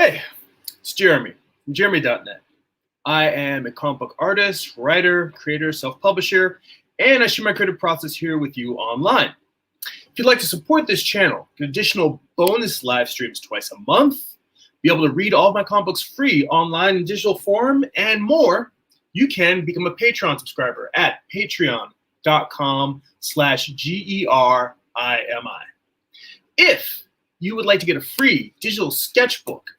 Hey, it's Jeremy from Jeremy.net. I am a comic book artist, writer, creator, self-publisher, and I share my creative process here with you online. If you'd like to support this channel, get additional bonus live streams twice a month, be able to read all of my comic books free online in digital form, and more, you can become a Patreon subscriber at patreon.com/GERIMI. If you would like to get a free digital sketchbook,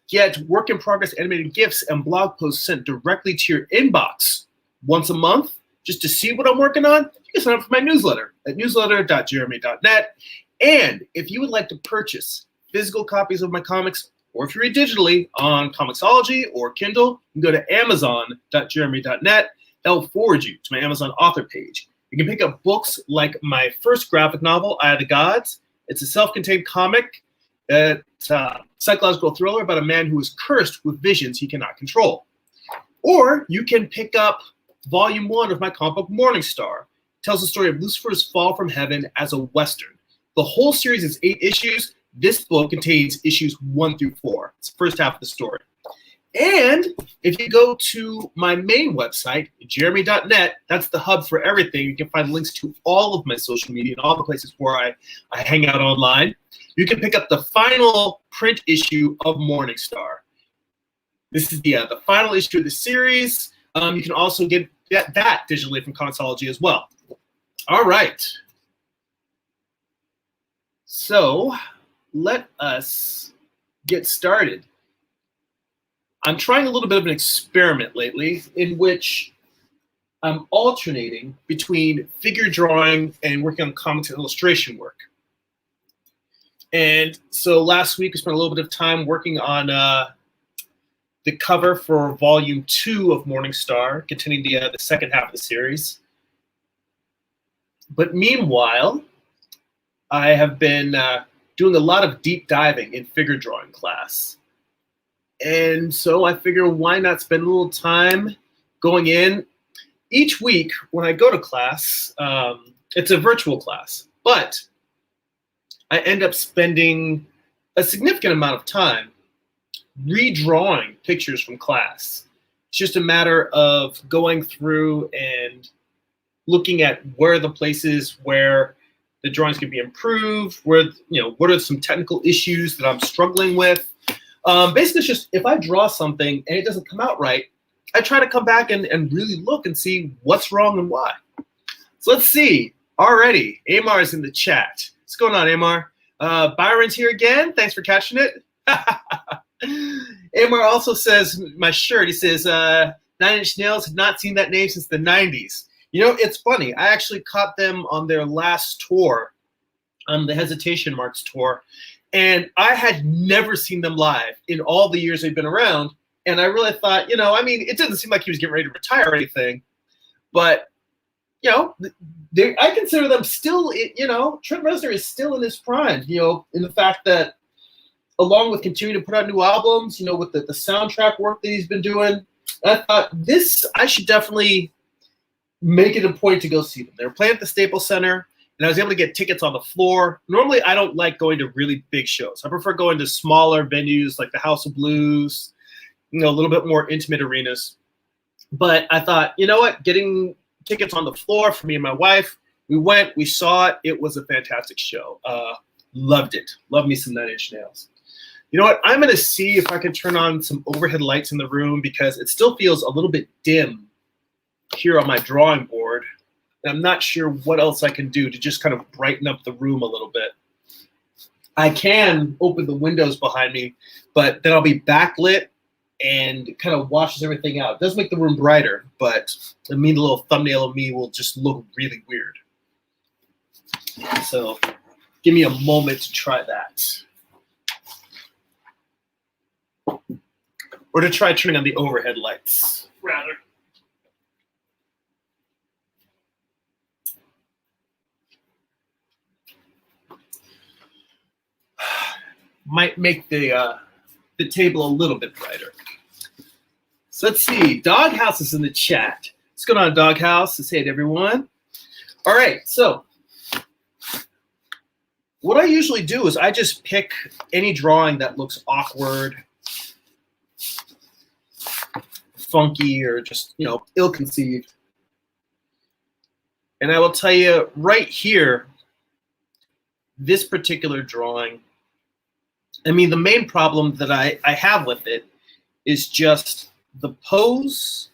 get work-in-progress animated GIFs and blog posts sent directly to your inbox once a month, just to see what I'm working on, you can sign up for my newsletter at newsletter.jeremy.net. And if you would like to purchase physical copies of my comics, or if you read digitally on Comixology or Kindle, you can go to amazon.jeremy.net. That'll forward you to my Amazon author page. You can pick up books like my first graphic novel, Eye of the Gods. It's a self-contained comic. It's a psychological thriller about a man who is cursed with visions he cannot control. Or you can pick up Volume 1 of my comic book Morning Star. It tells the story of Lucifer's fall from heaven as a Western. The whole series is 8 issues. This book contains issues 1 through 4. It's the first half of the story. And if you go to my main website, jeremy.net, that's the hub for everything. You can find links to all of my social media and all the places where I hang out online. You can pick up the final print issue of Morning Star. This is the final issue of the series. You can also get that digitally from Comixology as well. All right. So let us get started. I'm trying a little bit of an experiment lately in which I'm alternating between figure drawing and working on comics and illustration work. And so last week, we spent a little bit of time working on the cover for Volume 2 of Morning Star, containing the second half of the series. But meanwhile, I have been doing a lot of deep diving in figure drawing class. And so I figure, why not spend a little time going in? Each week when I go to class, it's a virtual class, but I end up spending a significant amount of time redrawing pictures from class. It's just a matter of going through and looking at where are the places where the drawings can be improved, where, what are some technical issues that I'm struggling with. Basically, it's just if I draw something and it doesn't come out right, I try to come back and really look and see what's wrong and why. So let's see. Already, Amar is in the chat. What's going on, Amar? Byron's here again. Thanks for catching it. Amar also says, my shirt, he says, 9 Inch Nails had not seen that name since the 90s. It's funny. I actually caught them on their last tour, the Hesitation Marks tour. And I had never seen them live in all the years they've been around. And I really thought, it doesn't seem like he was getting ready to retire or anything. But, I consider them still, Trent Reznor is still in his prime, in the fact that along with continuing to put out new albums, with the soundtrack work that he's been doing, I thought I should definitely make it a point to go see them. They were playing at the Staples Center. And I was able to get tickets on the floor. Normally, I don't like going to really big shows. I prefer going to smaller venues like the House of Blues, a little bit more intimate arenas. But I thought, you know what? Getting tickets on the floor for me and my wife, we went, we saw it. It was a fantastic show. Loved it. Loved me some 9 Inch Nails. You know what? I'm going to see if I can turn on some overhead lights in the room because it still feels a little bit dim here on my drawing board. I'm not sure what else I can do to just kind of brighten up the room a little bit. I can open the windows behind me, but then I'll be backlit and it kind of washes everything out. It does make the room brighter, but the little thumbnail of me will just look really weird. So give me a moment to try that. Or to try turning on the overhead lights, rather. Might make the table a little bit brighter. So let's see. Doghouse is in the chat. What's going on, Doghouse? Say hey to everyone. All right. So what I usually do is I just pick any drawing that looks awkward funky or just, ill-conceived. And I will tell you right here, this particular drawing, I mean, the main problem that I have with it is just the pose.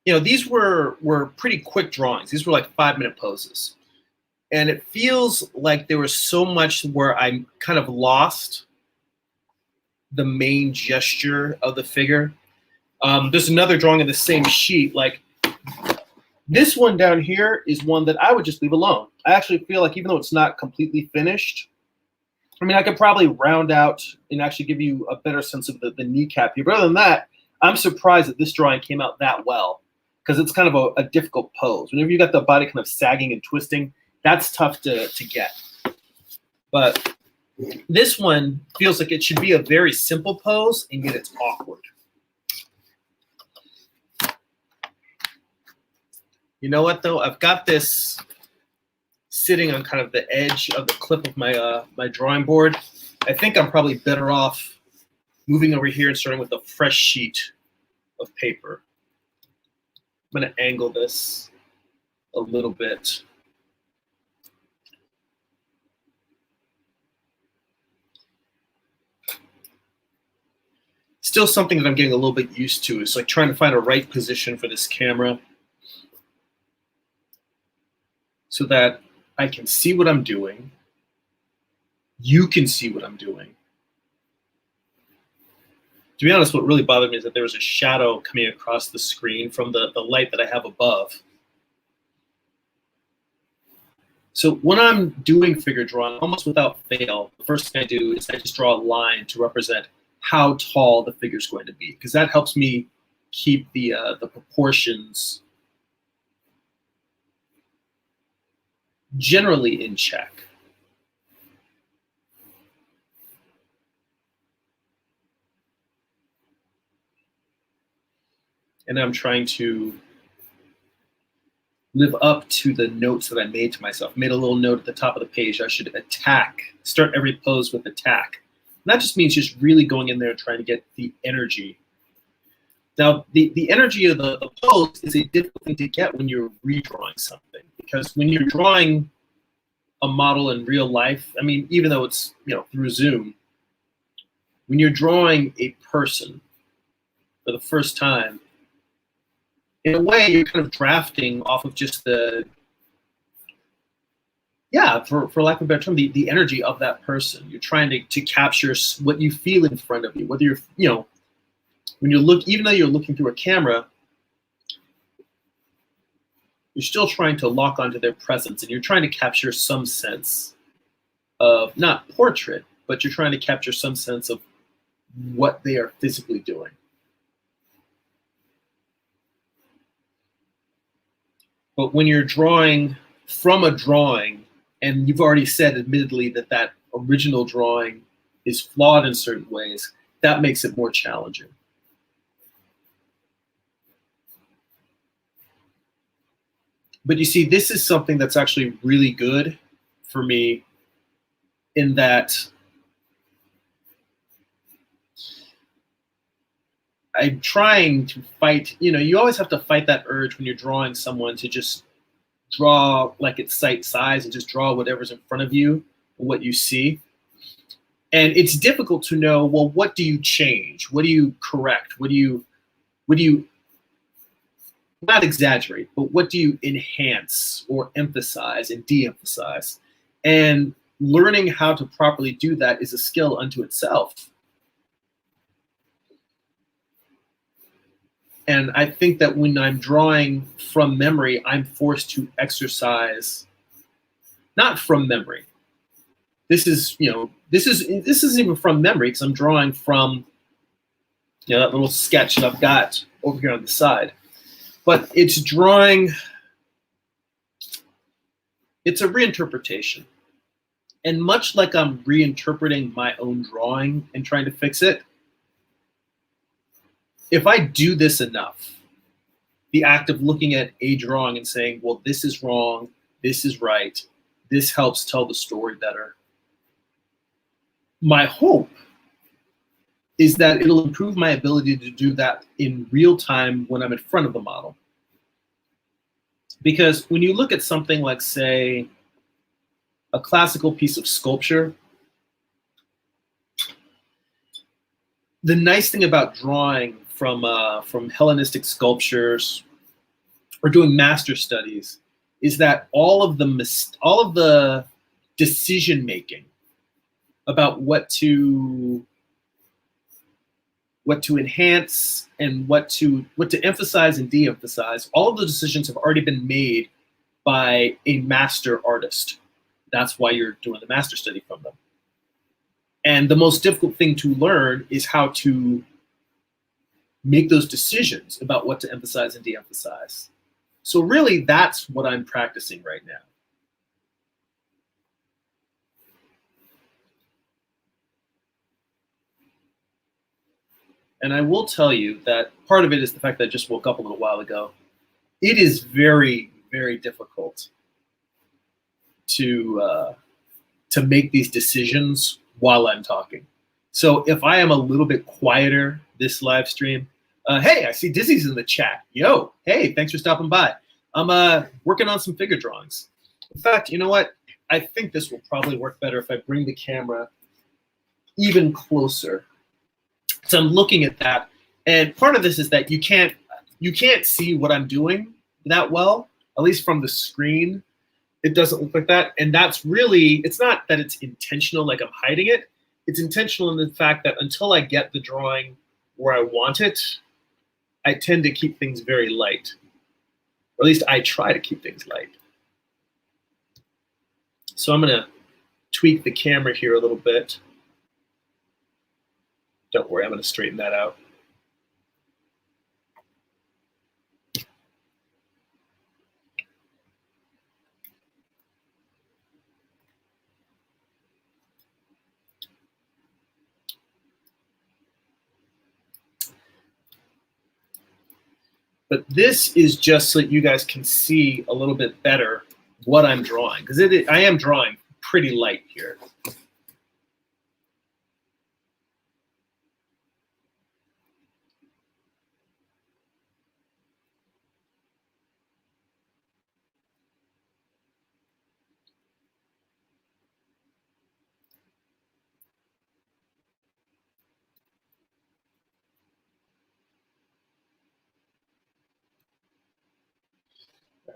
These were pretty quick drawings. These were like 5-minute poses. And it feels like there was so much where I kind of lost the main gesture of the figure. There's another drawing of the same sheet. Like this one down here is one that I would just leave alone. I actually feel like even though it's not completely finished, I mean, I could probably round out and actually give you a better sense of the kneecap here. But other than that, I'm surprised that this drawing came out that well because it's kind of a difficult pose. Whenever you got the body kind of sagging and twisting, that's tough to get. But this one feels like it should be a very simple pose, and yet it's awkward. You know what, though? I've got this sitting on kind of the edge of the clip of my my drawing board. I think I'm probably better off moving over here and starting with a fresh sheet of paper. I'm going to angle this a little bit. Still something that I'm getting a little bit used to is like trying to find a right position for this camera so that I can see what I'm doing. You can see what I'm doing. To be honest, what really bothered me is that there was a shadow coming across the screen from the light that I have above. So when I'm doing figure drawing, almost without fail, the first thing I do is I just draw a line to represent how tall the figure is going to be, because that helps me keep the proportions generally in check. And I'm trying to live up to the notes that I made to myself. I made a little note at the top of the page. I should attack, start every pose with attack. And that just means just really going in there and trying to get the energy. Now, the energy of the pose is a difficult thing to get when you're redrawing something, because when you're drawing a model in real life, I mean, even though it's through Zoom, when you're drawing a person for the first time, in a way, you're kind of drafting off of just the, for lack of a better term, the energy of that person. You're trying to capture what you feel in front of you, whether you're, when you look, even though you're looking through a camera, you're still trying to lock onto their presence, and you're trying to capture some sense of, not portrait, but you're trying to capture some sense of what they are physically doing. But when you're drawing from a drawing, and you've already said admittedly that that original drawing is flawed in certain ways, that makes it more challenging. But you see, this is something that's actually really good for me in that I'm trying to fight, you always have to fight that urge when you're drawing someone to just draw like it's sight size and just draw whatever's in front of you, what you see. And it's difficult to know, well, what do you change? What do you correct? What do you not exaggerate, but what do you enhance or emphasize and de-emphasize? And learning how to properly do that is a skill unto itself. And I think that when I'm drawing from memory, I'm forced to exercise, not from memory. This isn't even from memory, because I'm drawing from that little sketch that I've got over here on the side. But it's drawing, it's a reinterpretation. And much like I'm reinterpreting my own drawing and trying to fix it, if I do this enough, the act of looking at a drawing and saying, well, this is wrong, this is right, this helps tell the story better. My hope is that it'll improve my ability to do that in real time when I'm in front of the model. Because when you look at something like, say, a classical piece of sculpture, the nice thing about drawing from Hellenistic sculptures or doing master studies is that all of the decision making about what to enhance and what to emphasize and de-emphasize, all of the decisions have already been made by a master artist. That's why you're doing the master study from them. And the most difficult thing to learn is how to make those decisions about what to emphasize and de-emphasize. So really, that's what I'm practicing right now. And I will tell you that part of it is the fact that I just woke up a little while ago. It is very, very difficult to make these decisions while I'm talking. So if I am a little bit quieter this live stream, hey, I see Dizzy's in the chat. Yo, hey, thanks for stopping by. I'm working on some figure drawings. In fact, you know what? I think this will probably work better if I bring the camera even closer. So I'm looking at that, and part of this is that you can't see what I'm doing that well, at least from the screen. It doesn't look like that, and that's really, it's not that it's intentional, like I'm hiding it. It's intentional in the fact that until I get the drawing where I want it, I tend to keep things very light, or at least I try to keep things light. So I'm gonna tweak the camera here a little bit. Don't worry, I'm going to straighten that out. But this is just so that you guys can see a little bit better what I'm drawing, because I am drawing pretty light here.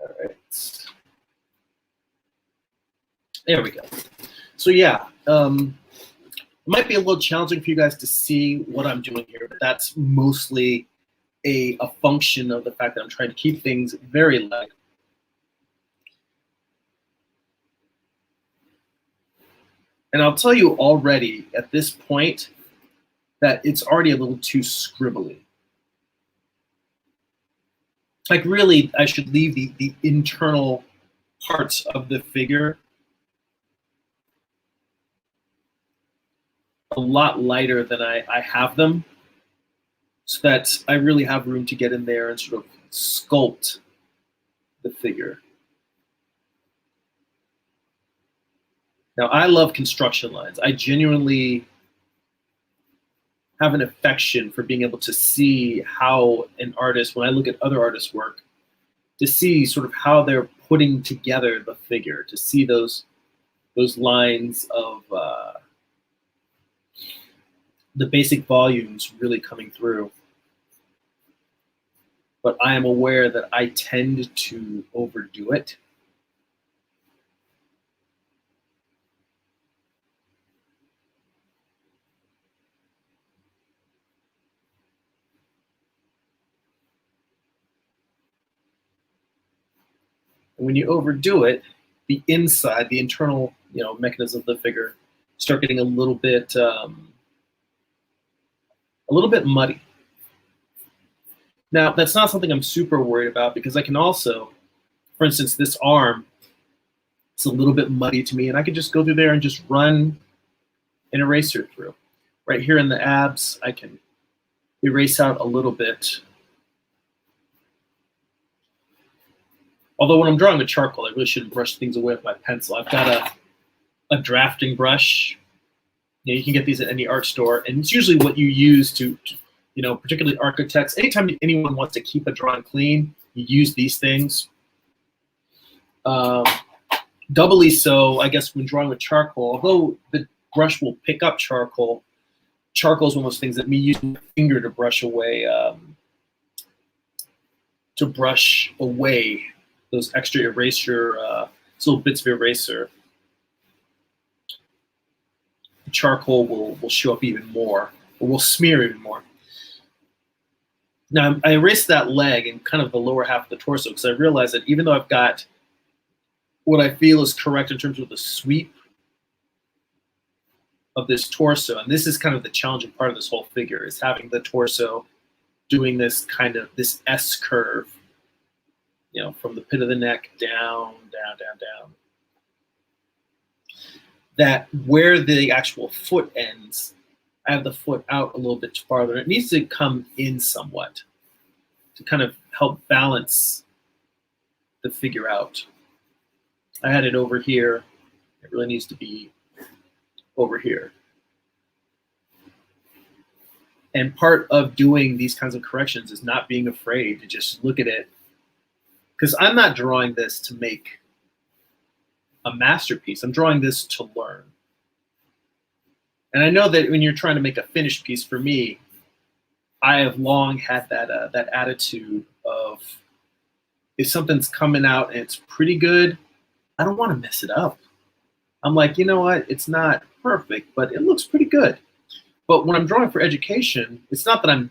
All right. There we go. So yeah, it might be a little challenging for you guys to see what I'm doing here, but that's mostly a function of the fact that I'm trying to keep things very light. And I'll tell you already at this point that it's already a little too scribbly. Like really, I should leave the internal parts of the figure a lot lighter than I have them, so that I really have room to get in there and sort of sculpt the figure. Now, I love construction lines. I genuinely have an affection for being able to see how an artist, when I look at other artists' work, to see sort of how they're putting together the figure, to see those lines of the basic volumes really coming through. But I am aware that I tend to overdo it. And when you overdo it, the inside, the internal, mechanism of the figure start getting a little bit muddy. Now, that's not something I'm super worried about, because I can also, for instance, this arm, it's a little bit muddy to me, and I can just go through there and just run an eraser through. Right here in the abs, I can erase out a little bit. Although when I'm drawing with charcoal, I really shouldn't brush things away with my pencil. I've got a drafting brush You can get these at any art store, and it's usually what you use to particularly architects. Anytime anyone wants to keep a drawing clean, you use these things. Doubly so, I guess, when drawing with charcoal. Although the brush will pick up charcoal, charcoal is one of those things that me using my finger to brush away those extra erasure, little bits of eraser. The charcoal will show up even more, or will smear even more. Now, I erased that leg and kind of the lower half of the torso because I realized that even though I've got what I feel is correct in terms of the sweep of this torso, and this is kind of the challenging part of this whole figure, is having the torso doing this kind of this S curve, from the pit of the neck down, down, down, down. That where the actual foot ends, I have the foot out a little bit farther. It needs to come in somewhat to kind of help balance the figure out. I had it over here. It really needs to be over here. And part of doing these kinds of corrections is not being afraid to just look at it. Because I'm not drawing this to make a masterpiece. I'm drawing this to learn. And I know that when you're trying to make a finished piece, for me, I have long had that attitude of, if something's coming out and it's pretty good, I don't want to mess it up. I'm like, you know what? It's not perfect, but it looks pretty good. But when I'm drawing for education, it's not that I'm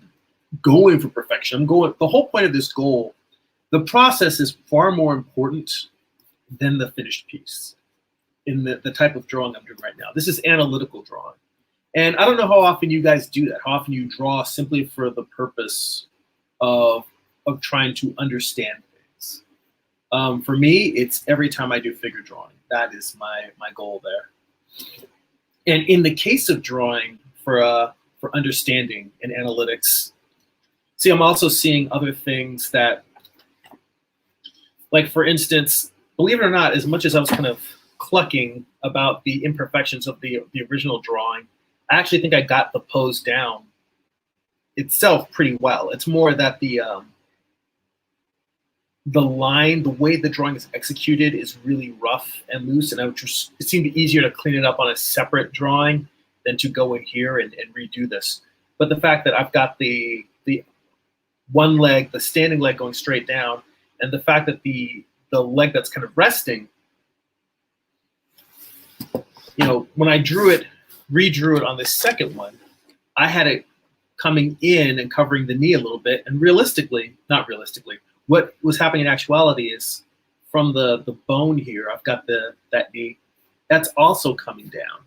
going for perfection. The whole point of this goal, the process is far more important than the finished piece in the type of drawing I'm doing right now. This is analytical drawing. And I don't know how often you guys do that, how often you draw simply for the purpose of trying to understand things. For me, it's every time I do figure drawing. That is my goal there. And in the case of drawing for understanding and analytics, see, I'm also seeing other things that, like for instance, believe it or not, as much as I was kind of clucking about the imperfections of the original drawing, I actually think I got the pose down itself pretty well. It's more that the line, the way the drawing is executed is really rough and loose, and it seemed easier to clean it up on a separate drawing than to go in here and redo this. But the fact that I've got the one leg, the standing leg going straight down, and the fact that the leg that's kind of resting, when I redrew it on this second one, I had it coming in and covering the knee a little bit, and not realistically, what was happening in actuality is from the bone here, I've got that knee, that's also coming down.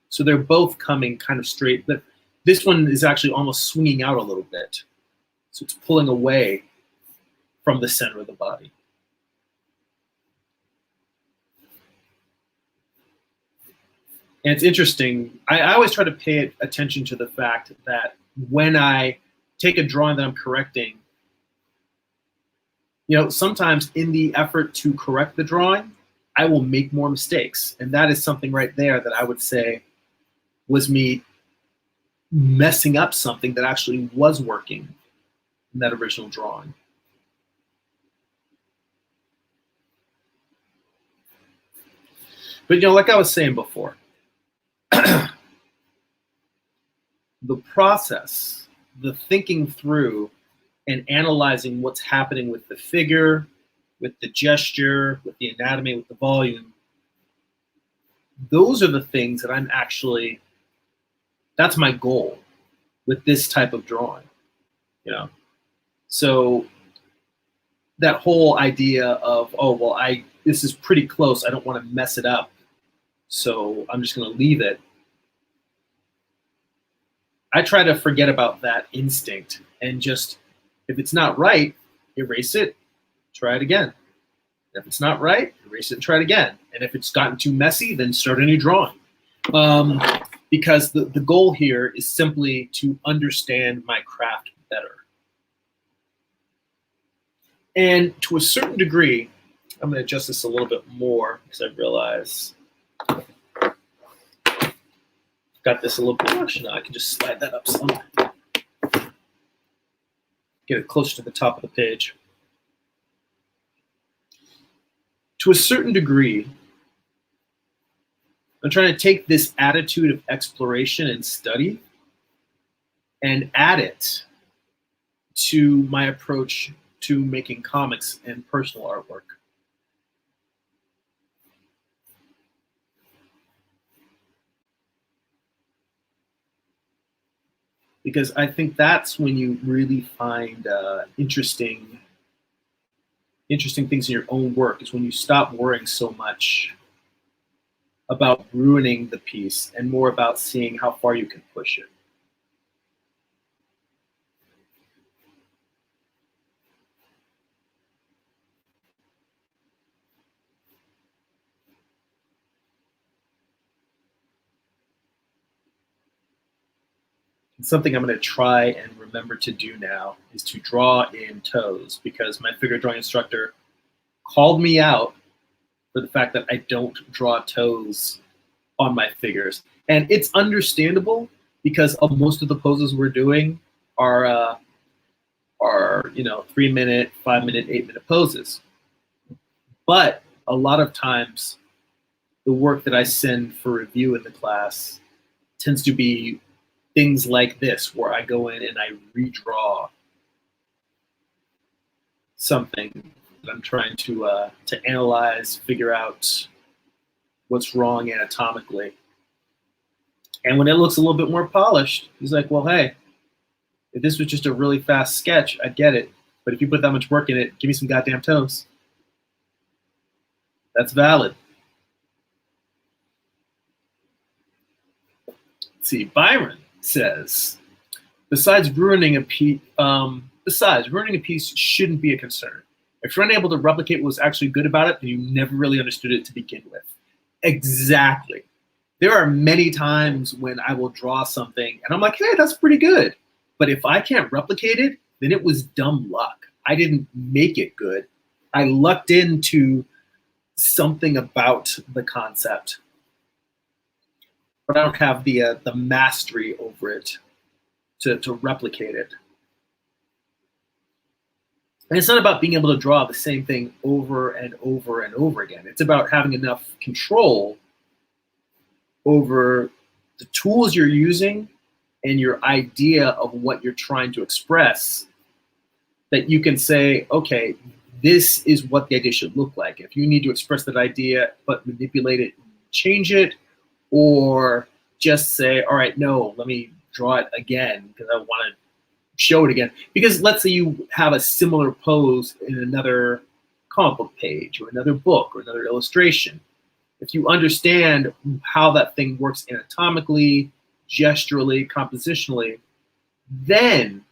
So they're both coming kind of straight. But this one is actually almost swinging out a little bit. So it's pulling away from the center of the body. And it's interesting. I always try to pay attention to the fact that when I take a drawing that I'm correcting, sometimes in the effort to correct the drawing, I will make more mistakes. And that is something right there that I would say was me messing up something that actually was working in that original drawing. But like I was saying before, the process, the thinking through and analyzing what's happening with the figure, with the gesture, with the anatomy, with the volume, those are the things that that's my goal with this type of drawing, So that whole idea of, oh, well, this is pretty close, I don't want to mess it up, so I'm just going to leave it. I try to forget about that instinct and just, if it's not right, erase it, try it again. If it's not right, erase it and try it again. And if it's gotten too messy, then start a new drawing. Because the goal here is simply to understand my craft better. And to a certain degree, I'm going to adjust this a little bit more because I realize got this a little bit much now. I can just slide that up some. Get it closer to the top of the page. To a certain degree, I'm trying to take this attitude of exploration and study and add it to my approach to making comics and personal artwork. Because I think that's when you really find interesting things in your own work, is when you stop worrying so much about ruining the piece and more about seeing how far you can push it. Something I'm going to try and remember to do now is to draw in toes, because my figure drawing instructor called me out for the fact that I don't draw toes on my figures. And it's understandable, because most of the poses we're doing are 3-minute, 5-minute, 8-minute poses. But a lot of times the work that I send for review in the class tends to be things like this, where I go in and I redraw something that I'm trying to analyze, figure out what's wrong anatomically. And when it looks a little bit more polished, he's like, well, hey, if this was just a really fast sketch, I'd get it. But if you put that much work in it, give me some goddamn toes. That's valid. Let's see, Byron says, besides ruining a piece shouldn't be a concern. If you're unable to replicate what was actually good about it, then you never really understood it to begin with. Exactly. There are many times when I will draw something and I'm like, hey, that's pretty good. But if I can't replicate it, then it was dumb luck. I didn't make it good. I lucked into something about the concept, but I don't have the mastery over it to replicate it. And it's not about being able to draw the same thing over and over and over again. It's about having enough control over the tools you're using and your idea of what you're trying to express, that you can say, okay, this is what the idea should look like. If you need to express that idea but manipulate it, change it, or just say, all right, no, let me draw it again because I want to show it again. Because let's say you have a similar pose in another comic book page or another book or another illustration. If you understand how that thing works anatomically, gesturally, compositionally, then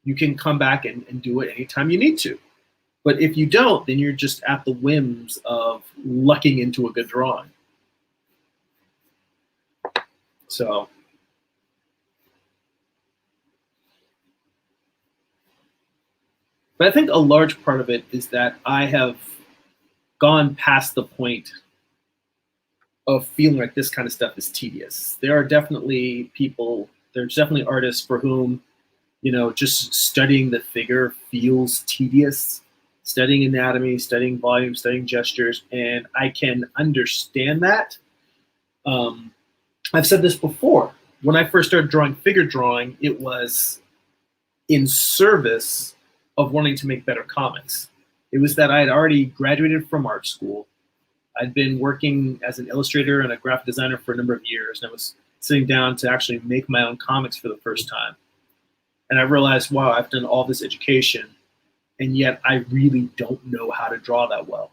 you can come back and do it anytime you need to. But if you don't, then you're just at the whims of lucking into a good drawing. So, but I think a large part of it is that I have gone past the point of feeling like this kind of stuff is tedious. There are definitely people, there's definitely artists for whom, you know, just studying the figure feels tedious. Studying anatomy, studying volume, studying gestures, and I can understand that. I've said this before. When I first started drawing figure drawing, it was in service of wanting to make better comics. It was that I had already graduated from art school. I'd been working as an illustrator and a graphic designer for a number of years, and I was sitting down to actually make my own comics for the first time. And I realized, wow, I've done all this education, and yet I really don't know how to draw that well.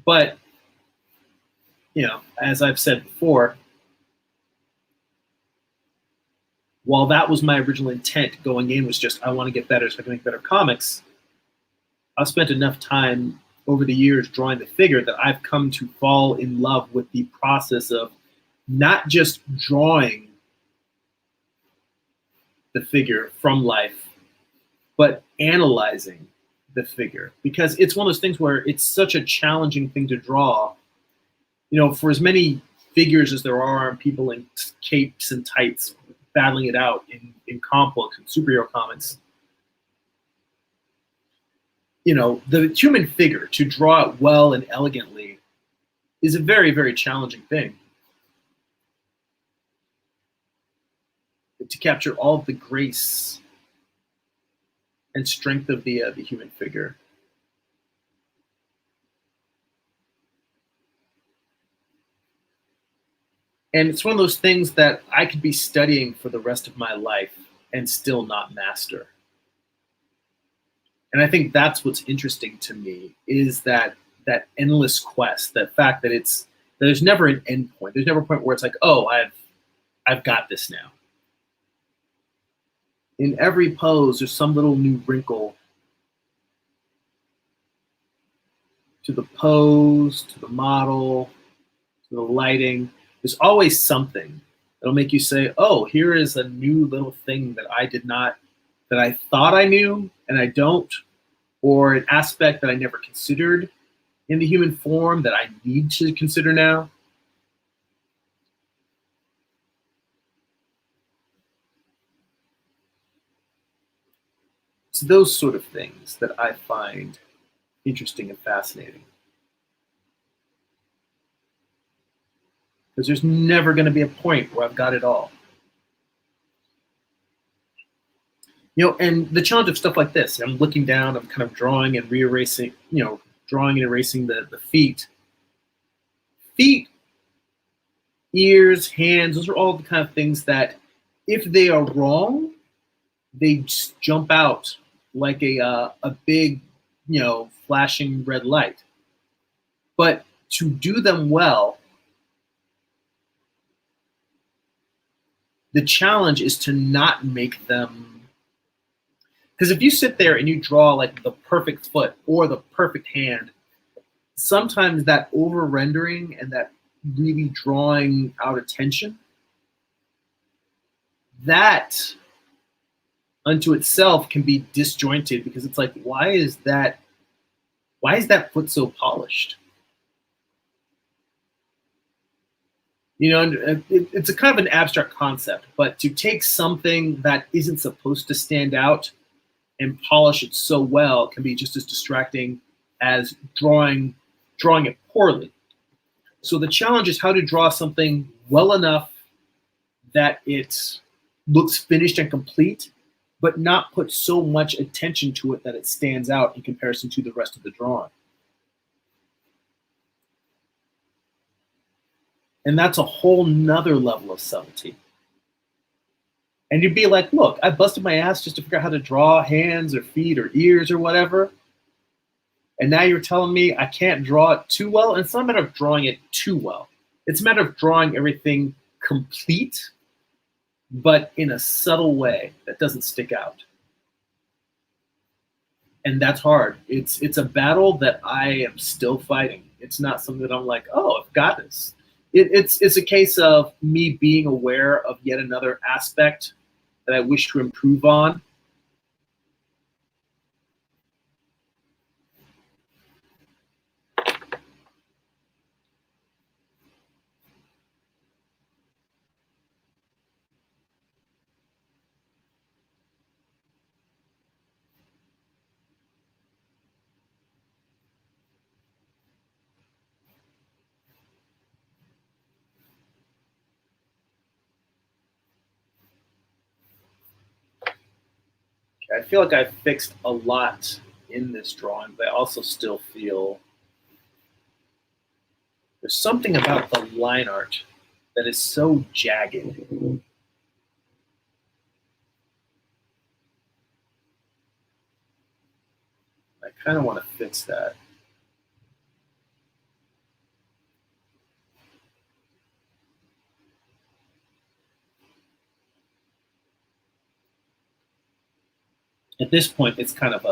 But, you know, as I've said before, while that was my original intent going in, was just I want to get better so I can make better comics, I've spent enough time over the years drawing the figure that I've come to fall in love with the process of not just drawing the figure from life, but analyzing the figure, because it's one of those things where it's such a challenging thing to draw. You know, for as many figures as there are people in capes and tights battling it out in comic books and superhero comics. You know, the human figure, to draw it well and elegantly, is a very, very challenging thing. To capture all of the grace and strength of the human figure. And it's one of those things that I could be studying for the rest of my life and still not master. And I think that's what's interesting to me, is that endless quest, that fact that there's never an end point. There's never a point where it's like, oh, I've got this now. In every pose, there's some little new wrinkle to the pose, to the model, to the lighting. There's always something that'll make you say, oh, here is a new little thing that I thought I knew and I don't, or an aspect that I never considered in the human form that I need to consider now. It's those sort of things that I find interesting and fascinating. Because there's never going to be a point where I've got it all. You know, and the challenge of stuff like this, I'm looking down, I'm kind of drawing and reerasing, drawing and erasing the feet. Feet, ears, hands, those are all the kind of things that if they are wrong, they just jump out like a big, flashing red light. But to do them well, the challenge is to not make them, because if you sit there and you draw like the perfect foot or the perfect hand, sometimes that over rendering and that really drawing out attention, that unto itself can be disjointed, because it's like, why is that foot so polished? It's a kind of an abstract concept, but to take something that isn't supposed to stand out and polish it so well can be just as distracting as drawing it poorly. So the challenge is how to draw something well enough that it looks finished and complete, but not put so much attention to it that it stands out in comparison to the rest of the drawing. And that's a whole nother level of subtlety. And you'd be like, look, I busted my ass just to figure out how to draw hands or feet or ears or whatever. And now you're telling me I can't draw it too well? And it's not a matter of drawing it too well. It's a matter of drawing everything complete, but in a subtle way that doesn't stick out. And that's hard. It's a battle that I am still fighting. It's not something that I'm like, oh, I've got this. It's a case of me being aware of yet another aspect that I wish to improve on. I feel like I've fixed a lot in this drawing, but I also still feel there's something about the line art that is so jagged. I kind of want to fix that. At this point, it's kind of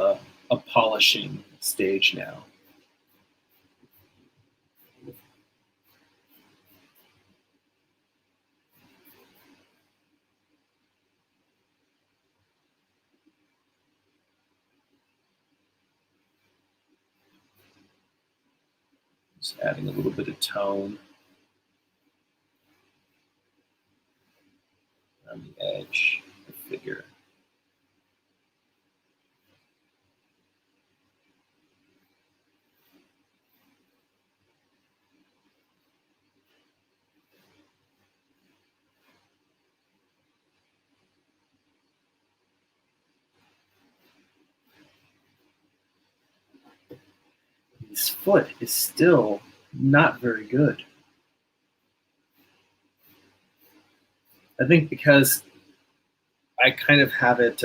a polishing stage now. Just adding a little bit of tone. on the edge of the figure. His foot is still not very good. I think because I kind of have it,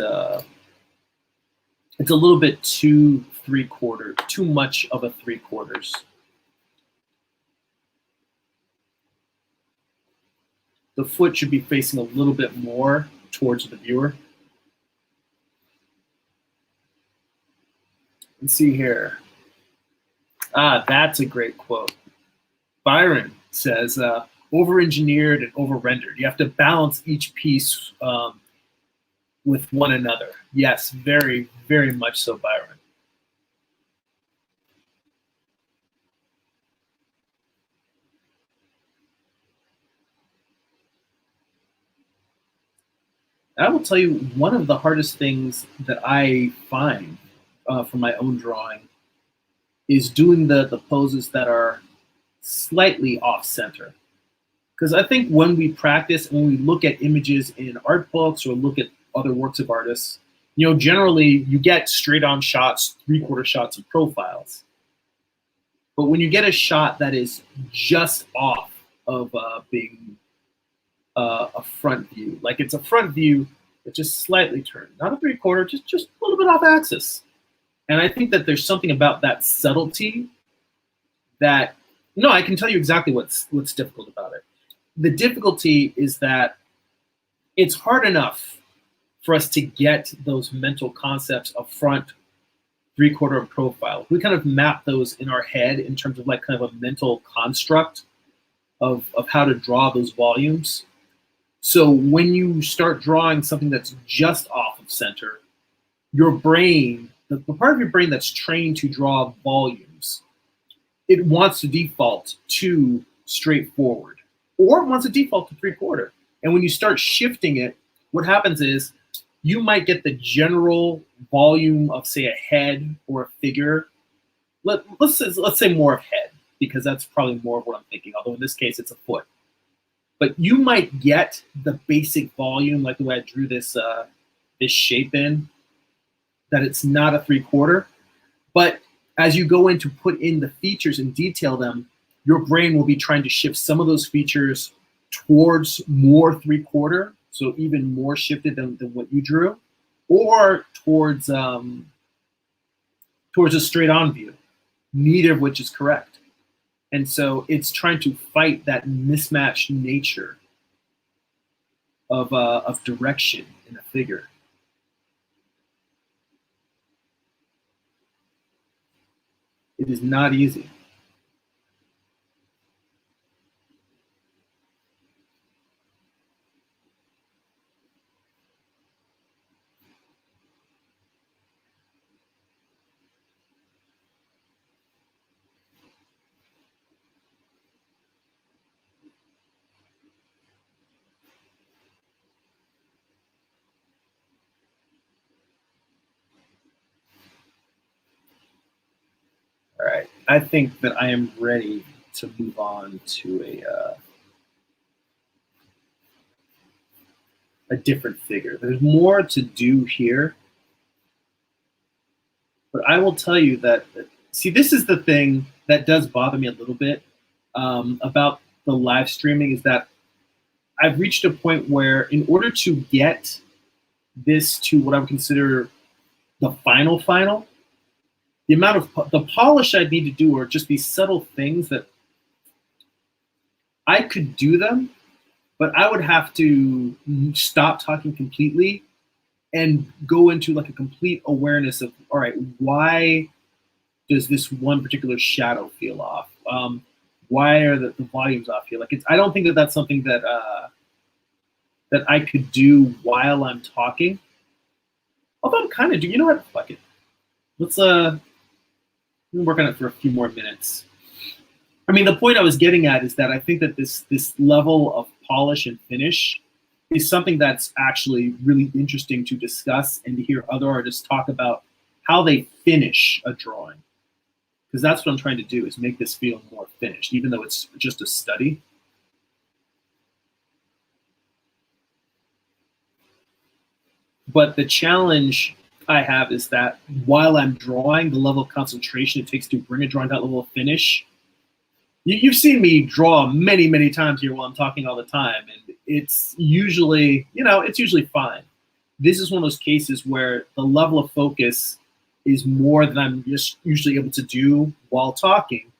it's a little bit too much of a 3/4. The foot should be facing a little bit more towards the viewer. Let's see here. That's a great quote. Byron says, over-engineered and over-rendered. You have to balance each piece with one another. Yes, very, very much so, Byron. I will tell you, one of the hardest things that I find for my own drawing is doing the poses that are slightly off center. Because I think when we practice, when we look at images in art books or look at other works of artists, generally you get straight on shots, 3/4 shots of profiles. But when you get a shot that is just off of being a front view, like it's a front view that's just slightly turned, not a 3/4, just a little bit off axis. And I think that there's something about that subtlety that, no, I can tell you exactly what's difficult about it. The difficulty is that it's hard enough for us to get those mental concepts of front, 3/4, and profile. We kind of map those in our head in terms of like kind of a mental construct of how to draw those volumes. So when you start drawing something that's just off of center, your brain, the part of your brain that's trained to draw volumes, it wants to default to straightforward, or it wants to default to 3/4. And when you start shifting it, what happens is you might get the general volume of, say, a head or a figure. Let's say more of head, because that's probably more of what I'm thinking, although in this case it's a foot. But you might get the basic volume, like the way I drew this shape in, that it's not a 3/4. But as you go in to put in the features and detail them, your brain will be trying to shift some of those features towards more 3/4, so even more shifted than what you drew, or towards a straight on view, neither of which is correct. And so it's trying to fight that mismatched nature of direction in a figure. It is not easy. All right, I think that I am ready to move on to a different figure. There's more to do here, but I will tell you that, see, this is the thing that does bother me a little bit about the live streaming, is that I've reached a point where in order to get this to what I would consider the final, the amount of the polish I need to do are just these subtle things that I could do them, but I would have to stop talking completely and go into like a complete awareness of, all right, why does this one particular shadow feel off? Why are the volumes off here? Like, I don't think that that's something that that I could do while I'm talking. Although I'm kind of doing, you know what? Fuck it. Let's work on it for a few more minutes. I mean, the point I was getting at is that I think that this level of polish and finish is something that's actually really interesting to discuss and to hear other artists talk about how they finish a drawing. Because that's what I'm trying to do, is make this feel more finished, even though it's just a study. But the challenge I have is that while I'm drawing, the level of concentration it takes to bring a drawing to that level of finish. You've seen me draw many, many times here while I'm talking all the time, and it's usually, it's usually fine. This is one of those cases where the level of focus is more than I'm just usually able to do while talking,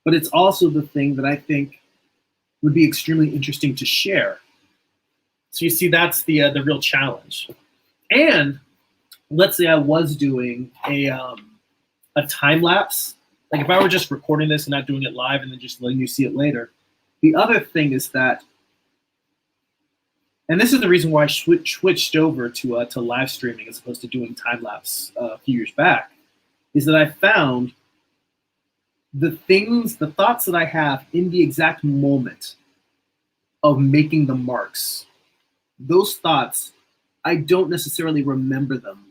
but it's also the thing that I think would be extremely interesting to share. So you see, that's the real challenge. And let's say I was doing a time lapse. Like if I were just recording this and not doing it live and then just letting you see it later. The other thing is that, and this is the reason why I switched over to live streaming as opposed to doing time lapse a few years back, is that I found the thoughts that I have in the exact moment of making the marks, those thoughts, I don't necessarily remember them.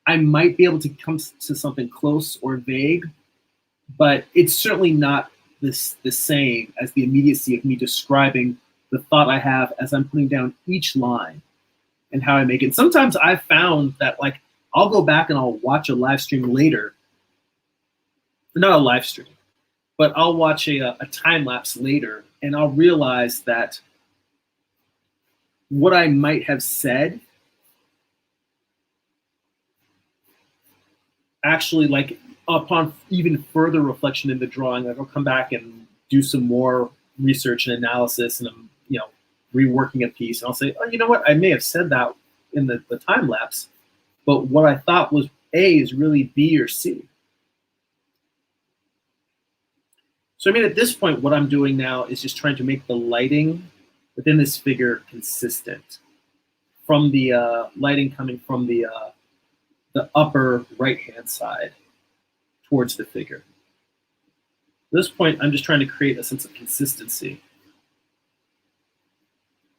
I might be able to come to something close or vague, but it's certainly not the same as the immediacy of me describing the thought I have as I'm putting down each line and how I make it. Sometimes I've found that, like, I'll go back and I'll watch a live stream later. Not a live stream, but I'll watch a time lapse later, and I'll realize that what I might have said actually, like, upon even further reflection in the drawing, like, I'll come back and do some more research and analysis, and I'm, reworking a piece, and I'll say, oh, you know what, I may have said that in the time lapse, but what I thought was A is really B or C. So at this point, what I'm doing now is just trying to make the lighting within this figure consistent, from the lighting coming from the upper right-hand side towards the figure. At this point, I'm just trying to create a sense of consistency.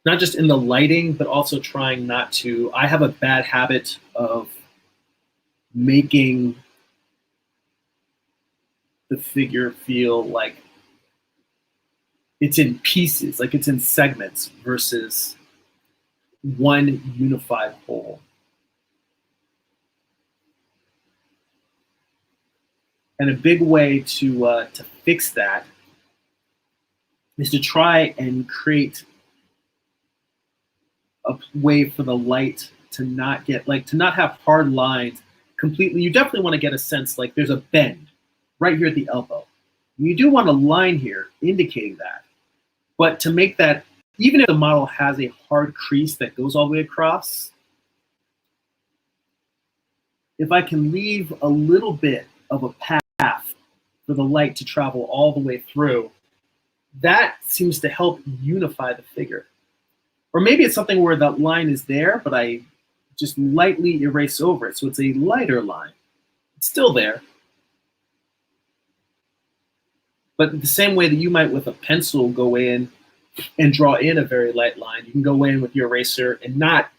Not just in the lighting, but also trying not to, I have a bad habit of making the figure feel like it's in pieces, like it's in segments versus one unified whole. And a big way to fix that is to try and create a way for the light to not get, like, to not have hard lines completely. You definitely want to get a sense like there's a bend right here at the elbow. You do want a line here indicating that. But to make that, even if the model has a hard crease that goes all the way across, if I can leave a little bit of a path for the light to travel all the way through, that seems to help unify the figure. Or maybe it's something where that line is there, but I just lightly erase over it, so it's a lighter line. It's still there. But the same way that you might with a pencil go in and draw in a very light line, you can go in with your eraser and not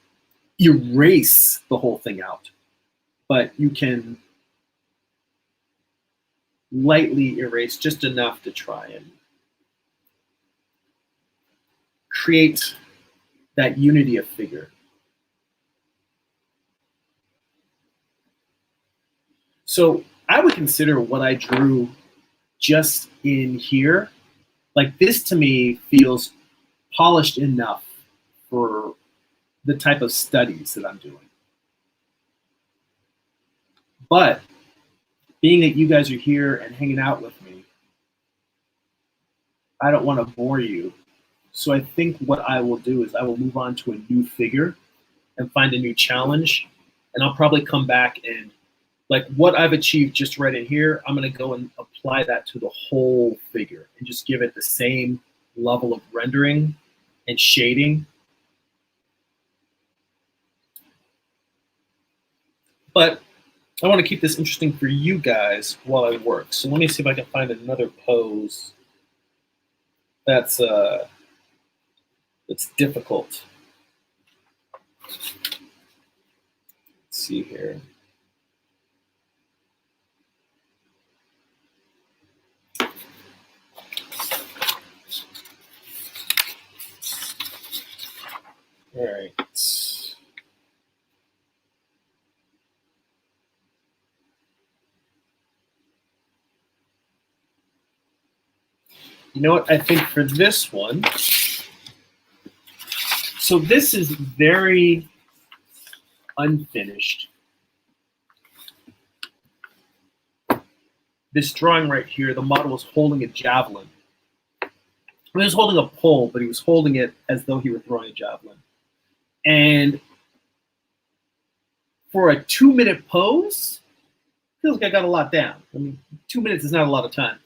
erase the whole thing out, but you can lightly erase just enough to try and create that unity of figure. So I would consider what I drew just in here, like, this to me feels polished enough for the type of studies that I'm doing. But being that you guys are here and hanging out with me, I don't want to bore you. So I think what I will do is I will move on to a new figure and find a new challenge. And I'll probably come back and, like, what I've achieved just right in here, I'm going to go and apply that to the whole figure and just give it the same level of rendering and shading. But I want to keep this interesting for you guys while I work. So let me see if I can find another pose that's It's difficult. Let's see here. All right. You know what? I think for this one, so this is very unfinished. This drawing right here, the model was holding a javelin. He was holding a pole, but he was holding it as though he were throwing a javelin. And for a 2-minute pose, feels like I got a lot down. I mean, 2 minutes is not a lot of time.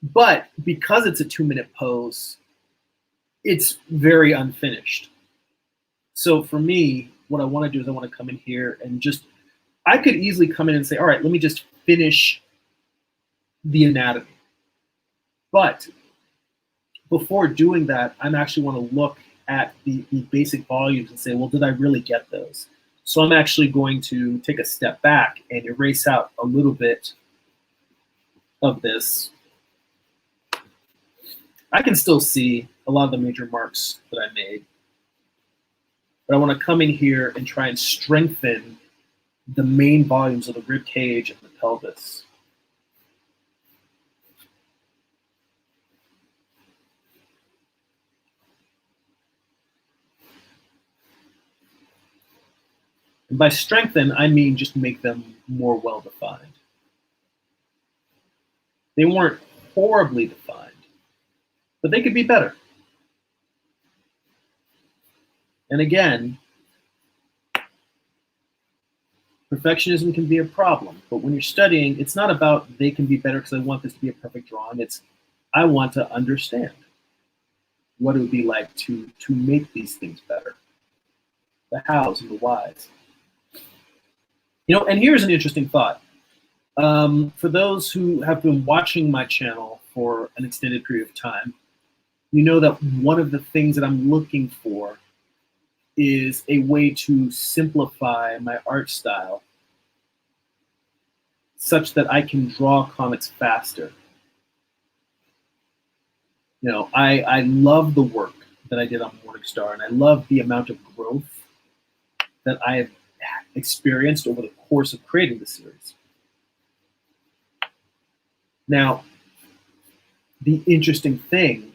But because it's a 2-minute pose, it's very unfinished. So for me, what I want to do is I want to come in here and just, I could easily come in and say, all right, let me just finish the anatomy. But before doing that, I actually want to look at the basic volumes and say, well, did I really get those? So I'm actually going to take a step back and erase out a little bit of this. I can still see a lot of the major marks that I made. But I want to come in here and try and strengthen the main volumes of the rib cage and the pelvis. And by strengthen, I mean just make them more well-defined. They weren't horribly defined, but they could be better. And again, perfectionism can be a problem, but when you're studying, it's not about they can be better because I want this to be a perfect drawing. It's I want to understand what it would be like to make these things better. The hows and the whys. You know, and here's an interesting thought. For those who have been watching my channel for an extended period of time, you know that one of the things that I'm looking for is a way to simplify my art style such that I can draw comics faster. You know, I love the work that I did on Morningstar, and I love the amount of growth that I have experienced over the course of creating the series. Now, the interesting thing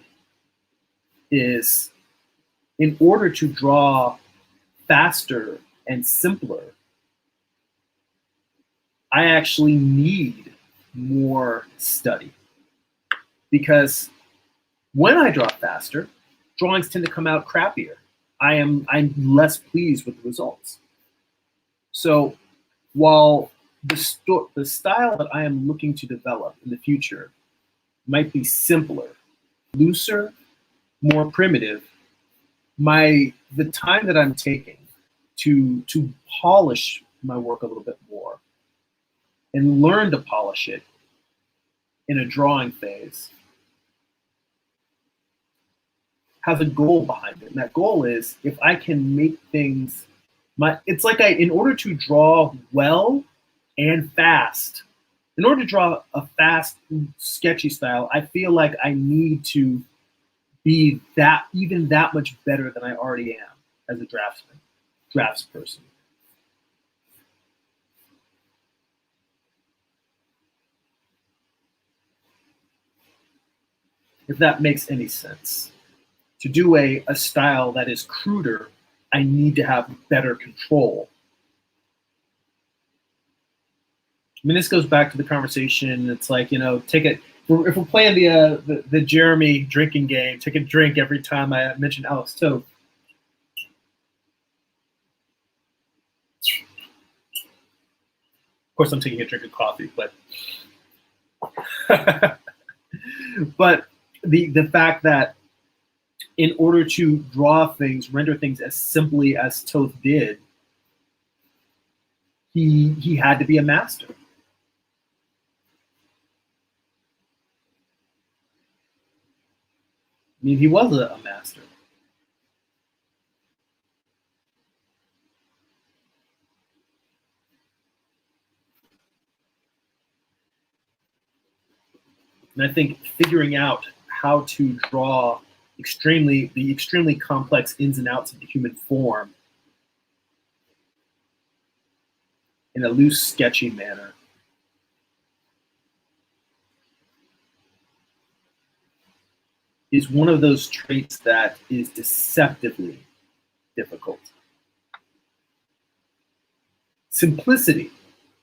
is, in order to draw faster and simpler, I actually need more study. Because when I draw faster, drawings tend to come out crappier. I'm less pleased with the results. So while the style that I am looking to develop in the future might be simpler, looser, more primitive, the time that I'm taking to polish my work a little bit more and learn to polish it in a drawing phase has a goal behind it. And that goal is, if I can make things, it's like in order to draw well and fast, in order to draw a fast, sketchy style, I feel like I need to be even that much better than I already am as a draftsperson. If that makes any sense. To do a style that is cruder, I need to have better control. I mean, this goes back to the conversation. It's like, you know, if we're playing the Jeremy drinking game, take a drink every time I mention Alex Toth. Of course, I'm taking a drink of coffee, but but the fact that in order to draw things, render things as simply as Toth did, he had to be a master. I mean, he was a master. And I think figuring out how to draw the extremely complex ins and outs of the human form in a loose, sketchy manner is one of those traits that is deceptively difficult. Simplicity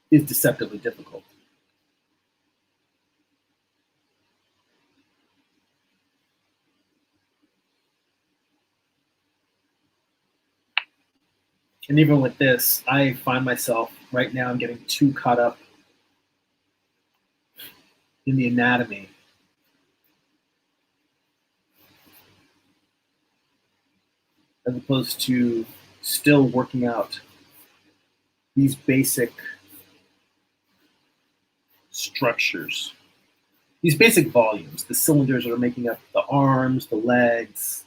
is deceptively difficult. And even with this, I find myself right now, I'm getting too caught up in the anatomy as opposed to still working out these basic structures, these basic volumes, the cylinders that are making up the arms, the legs.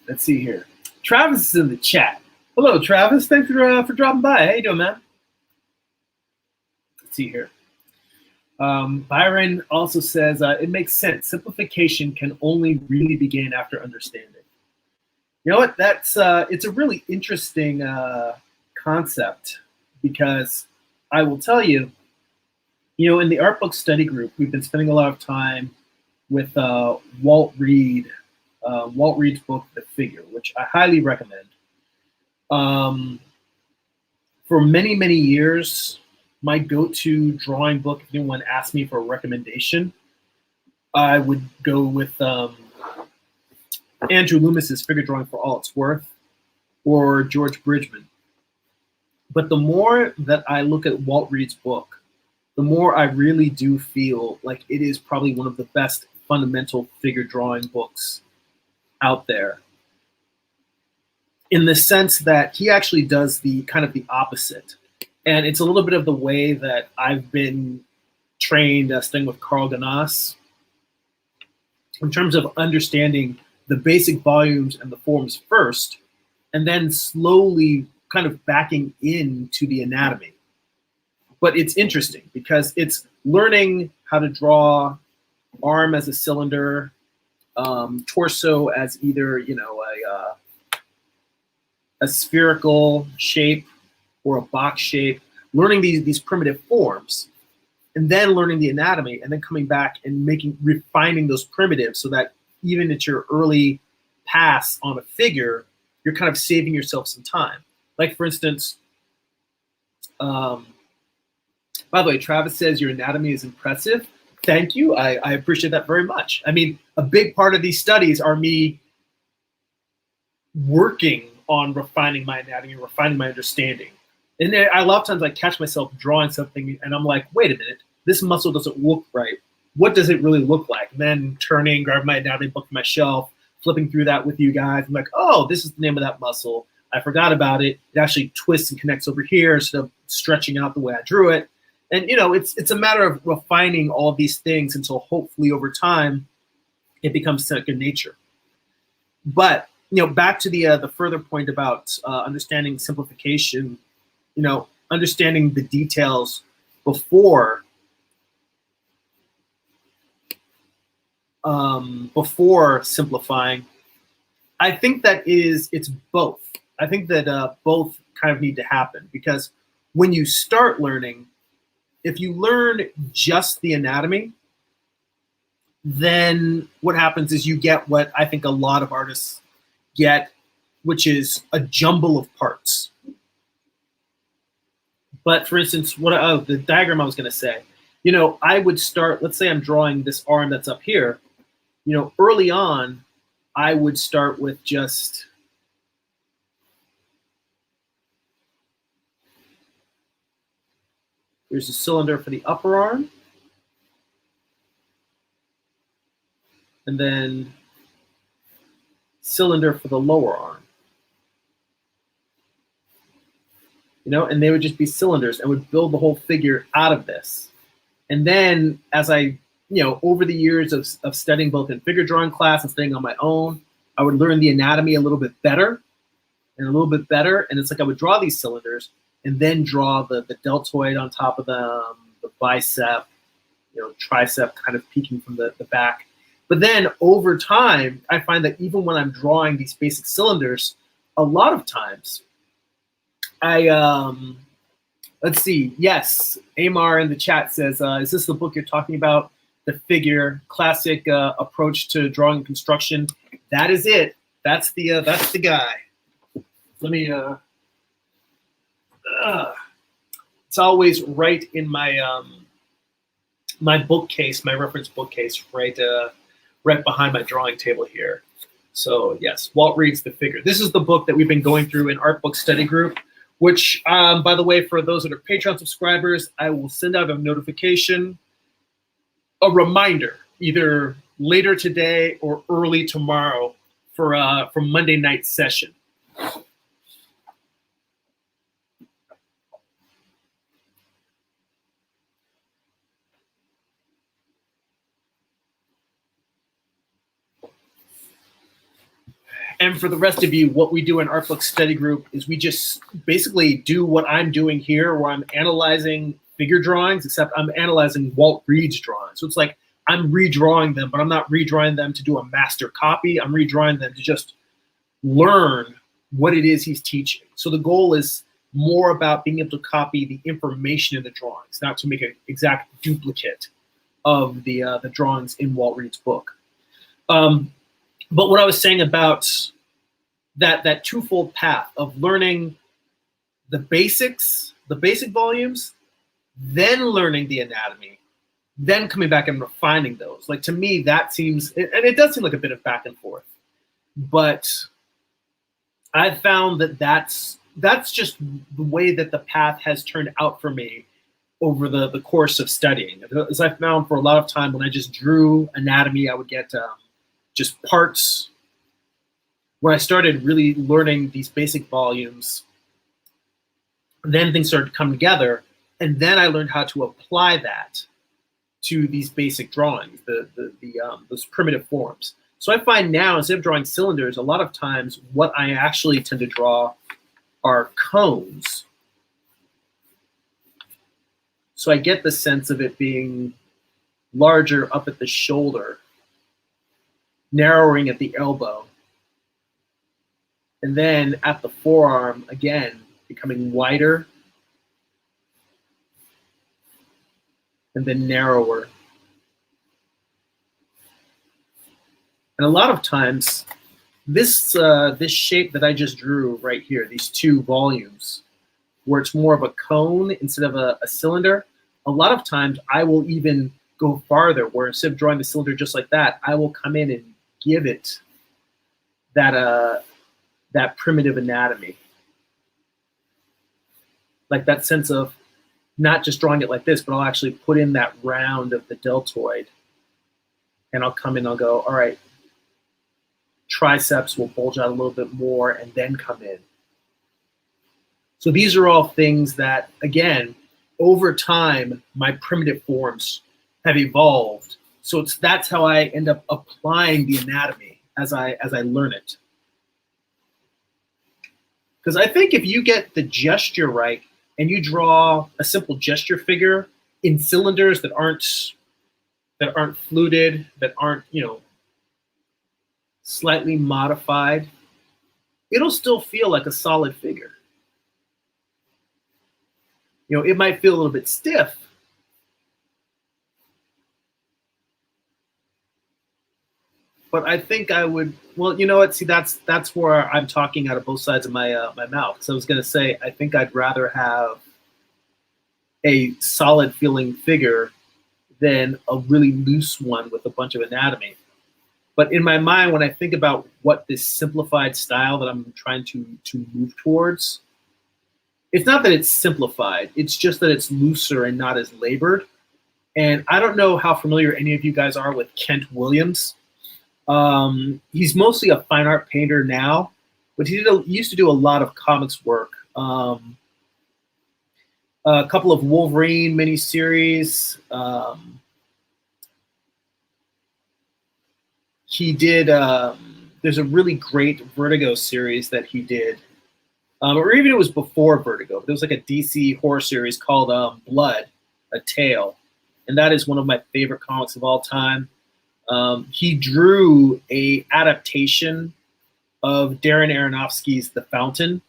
Let's see here. Travis is in the chat. Hello, Travis. Thanks for dropping by. How you doing, man? Let's see here. Byron also says, it makes sense. Simplification can only really begin after understanding. You know what? That's it's a really interesting concept, because I will tell you, in the art book study group, we've been spending a lot of time with Walt Reed's book, The Figure, which I highly recommend. For many, many years, my go-to drawing book, if anyone asked me for a recommendation, I would go with Andrew Loomis's Figure Drawing for All It's Worth, or George Bridgman. But the more that I look at Walt Reed's book, the more I really do feel like it is probably one of the best fundamental figure drawing books out there, in the sense that he actually does the kind of the opposite. And it's a little bit of the way that I've been trained studying with Carl Ganas, in terms of understanding the basic volumes and the forms first, and then slowly kind of backing into the anatomy. But it's interesting because it's learning how to draw arm as a cylinder, torso as either a spherical shape or a box shape, learning these primitive forms, and then learning the anatomy, and then coming back and refining those primitives so that even at your early pass on a figure, you're kind of saving yourself some time. Like, for instance, by the way, Travis says your anatomy is impressive. Thank you. I appreciate that very much. I mean, a big part of these studies are me working on refining my anatomy, refining my understanding. And then a lot of times I catch myself drawing something and I'm like, wait a minute, this muscle doesn't look right. What does it really look like? And then turning, grabbing my anatomy book from my shelf, flipping through that with you guys. I'm like, oh, this is the name of that muscle. I forgot about it. It actually twists and connects over here instead of stretching out the way I drew it. And it's a matter of refining all of these things until hopefully over time it becomes second nature. But back to the further point about understanding simplification, understanding the details before simplifying. I think that it's both. I think that both kind of need to happen, because when you start learning, if you learn just the anatomy, then what happens is you get what I think a lot of artists get, which is a jumble of parts. But for instance, the diagram I was going to say, I would start, let's say I'm drawing this arm that's up here, early on, I would start with just there's a cylinder for the upper arm, and then cylinder for the lower arm. And they would just be cylinders, and would build the whole figure out of this. And then as I, over the years of studying both in figure drawing class and studying on my own, I would learn the anatomy a little bit better and a little bit better. And it's like I would draw these cylinders and then draw the deltoid on top of them, the bicep, tricep kind of peeking from the back. But then over time, I find that even when I'm drawing these basic cylinders, a lot of times let's see. Yes, Amar in the chat says, is this the book you're talking about? The figure, classic approach to drawing and construction. That is it. That's the guy. Let me. It's always right in my my bookcase, my reference bookcase, right behind my drawing table here. So yes, Walt Reed's The Figure. This is the book that we've been going through in Art Book Study Group, which, by the way, for those that are Patreon subscribers, I will send out a notification, a reminder, either later today or early tomorrow for Monday night session. And for the rest of you, what we do in Art Book Study Group is we just basically do what I'm doing here, where I'm analyzing figure drawings, except I'm analyzing Walt Reed's drawings. So it's like I'm redrawing them, but I'm not redrawing them to do a master copy. I'm redrawing them to just learn what it is he's teaching. So the goal is more about being able to copy the information in the drawings, not to make an exact duplicate of the drawings in Walt Reed's book. But what I was saying about that twofold path of learning the basics, the basic volumes, then learning the anatomy, then coming back and refining those. Like, to me, that seems, and it does seem like a bit of back and forth, but I've found that that's just the way that the path has turned out for me over the course of studying. As I found for a lot of time, when I just drew anatomy, I would get just parts. When I started really learning these basic volumes, then things started to come together, and then I learned how to apply that to these basic drawings, those primitive forms. So I find now, instead of drawing cylinders, a lot of times what I actually tend to draw are cones. So I get the sense of it being larger up at the shoulder, narrowing at the elbow, and then at the forearm, again, becoming wider, and then narrower. And a lot of times, this shape that I just drew right here, these two volumes, where it's more of a cone instead of a cylinder, a lot of times I will even go farther, where instead of drawing the cylinder just like that, I will come in and give it that primitive anatomy. Like that sense of not just drawing it like this, but I'll actually put in that round of the deltoid, and I'll come in, I'll go, all right, triceps will bulge out a little bit more and then come in. So these are all things that, again, over time, my primitive forms have evolved. So that's how I end up applying the anatomy as I learn it. Because I think if you get the gesture right and you draw a simple gesture figure in cylinders that aren't fluted, that aren't, slightly modified, it'll still feel like a solid figure. It might feel a little bit stiff, but I think I would, well, you know what, see, that's where I'm talking out of both sides of my my mouth. So I was going to say, I think I'd rather have a solid feeling figure than a really loose one with a bunch of anatomy. But in my mind, when I think about what this simplified style that I'm trying to move towards, it's not that it's simplified, it's just that it's looser and not as labored. And I don't know how familiar any of you guys are with Kent Williams. He's mostly a fine art painter now, but he used to do a lot of comics work. A couple of Wolverine miniseries, he did, there's a really great Vertigo series that he did, or even it was before Vertigo. There was like a DC horror series called Blood, A Tale, and that is one of my favorite comics of all time. He drew a adaptation of Darren Aronofsky's The Fountain,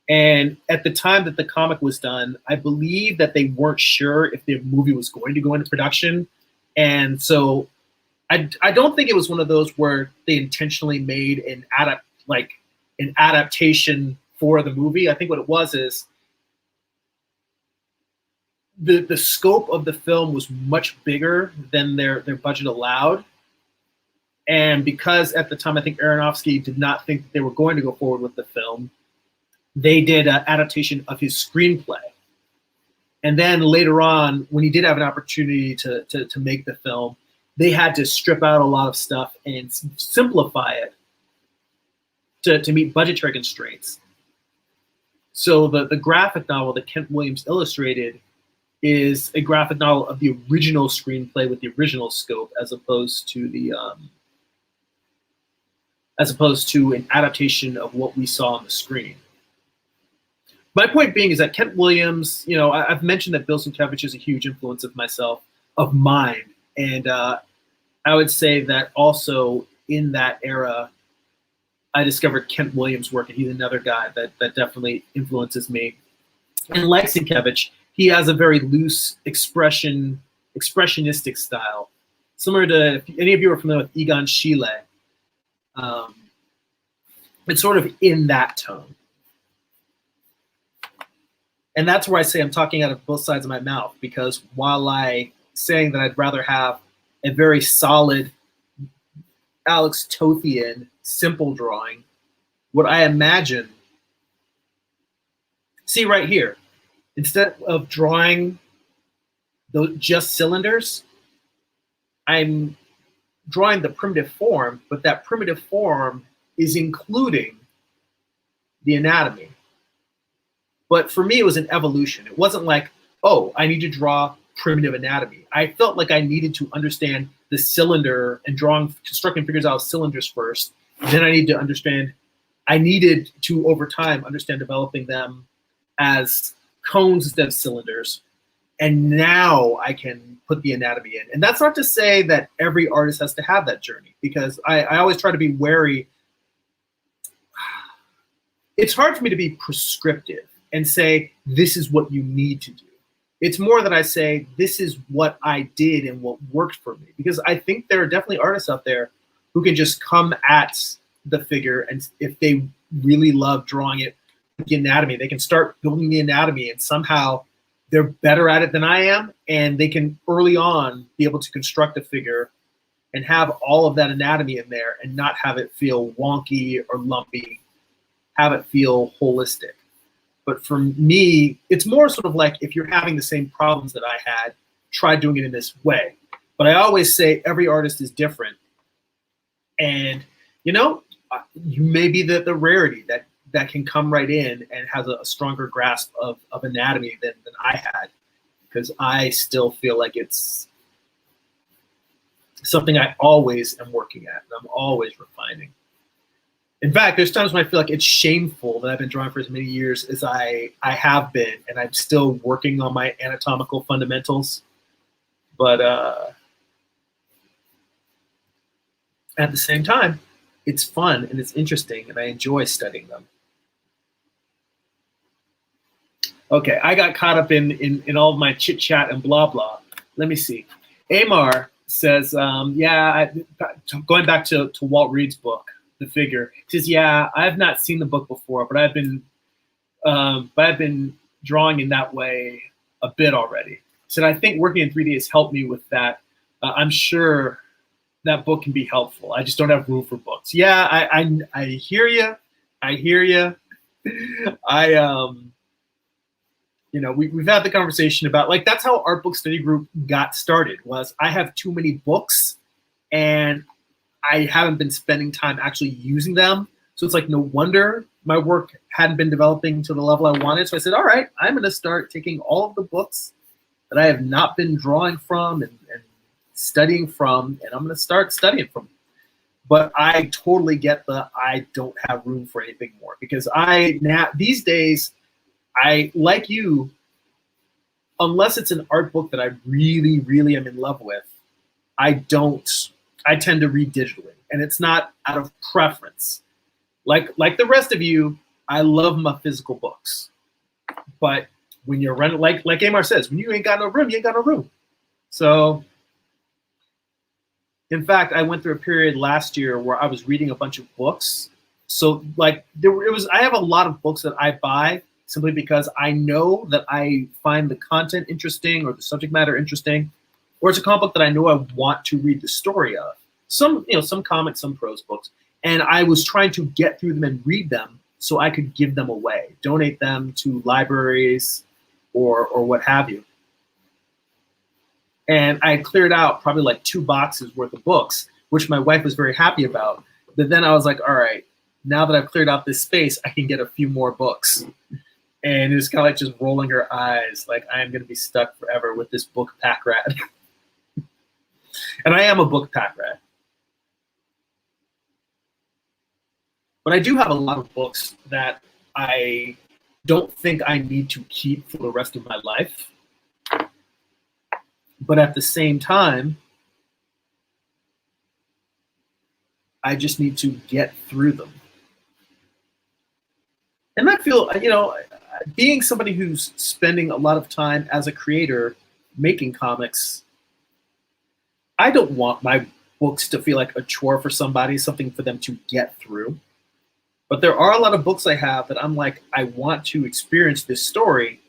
and at the time that the comic was done, I believe that they weren't sure if the movie was going to go into production, and so I don't think it was one of those where they intentionally made an adaptation for the movie. I think what it was is the scope of the film was much bigger than their budget allowed. And because at the time I think Aronofsky did not think that they were going to go forward with the film, they did an adaptation of his screenplay. And then later on, when he did have an opportunity to make the film, they had to strip out a lot of stuff and simplify it to meet budgetary constraints. So the graphic novel that Kent Williams illustrated is a graphic novel of the original screenplay with the original scope, as opposed to an adaptation of what we saw on the screen. My point being is that Kent Williams, you know, I've mentioned that Bill Sienkiewicz is a huge influence of mine, and I would say that also in that era, I discovered Kent Williams' work, and he's another guy that definitely influences me. And like Sienkiewicz, he has a very loose expressionistic style, similar to, if any of you are familiar with Egon Schiele. It's sort of in that tone. And that's where I say I'm talking out of both sides of my mouth, because while I saying that I'd rather have a very solid Alex Tothian simple drawing, what I imagine, see right here, instead of drawing just cylinders, I'm drawing the primitive form, but that primitive form is including the anatomy. But for me, it was an evolution. It wasn't like, oh, I need to draw primitive anatomy. I felt like I needed to understand the cylinder and constructing figures out of cylinders first. Then I needed to, over time, understand developing them as cones instead of cylinders. And now I can put the anatomy in. And that's not to say that every artist has to have that journey, because I always try to be wary. It's hard for me to be prescriptive and say, this is what you need to do. It's more that I say, this is what I did and what worked for me. Because I think there are definitely artists out there who can just come at the figure, and if they really love drawing it with the anatomy, they can start building the anatomy, and somehow they're better at it than I am, and they can early on be able to construct a figure and have all of that anatomy in there and not have it feel wonky or lumpy, have it feel holistic. But for me, it's more sort of like, if you're having the same problems that I had, try doing it in this way. But I always say every artist is different. And, you know, you may be the rarity that can come right in and has a stronger grasp of anatomy than I had, because I still feel like it's something I always am working at, and I'm always refining. In fact, there's times when I feel like it's shameful that I've been drawing for as many years as I have been, and I'm still working on my anatomical fundamentals. But at the same time, it's fun and it's interesting, and I enjoy studying them. Okay, I got caught up in all of my chit chat and blah blah. Let me see. Amar says, going back to Walt Reed's book, The Figure. He says, yeah, I've not seen the book before, but I've been drawing in that way a bit already. He said, I think working in 3D has helped me with that. I'm sure that book can be helpful. I just don't have room for books. Yeah, I hear you. I hear you. You know, we've had the conversation about, like, that's how Art Book Study Group got started, was I have too many books and I haven't been spending time actually using them. So it's like, no wonder my work hadn't been developing to the level I wanted. So I said, all right, I'm going to start taking all of the books that I have not been drawing from and studying from, and I'm going to start studying from. But I totally get I don't have room for anything more, because these days, I, like you, unless it's an art book that I really, really am in love with, I tend to read digitally, and it's not out of preference. Like the rest of you, I love my physical books. But when you're running, like Amar says, when you ain't got no room, you ain't got no room. So, in fact, I went through a period last year where I was reading a bunch of books. So, like, I have a lot of books that I buy simply because I know that I find the content interesting or the subject matter interesting, or it's a comic book that I know I want to read the story of. Some comics, some prose books, and I was trying to get through them and read them so I could give them away, donate them to libraries or what have you. And I cleared out probably like 2 boxes worth of books, which my wife was very happy about. But then I was like, all right, now that I've cleared out this space, I can get a few more books. And it was kind of like just rolling her eyes, like I am going to be stuck forever with this book pack rat. And I am a book pack rat. But I do have a lot of books that I don't think I need to keep for the rest of my life. But at the same time, I just need to get through them. And I feel, being somebody who's spending a lot of time as a creator making comics, I don't want my books to feel like a chore for somebody, something for them to get through. But there are a lot of books I have that I'm like, I want to experience this story,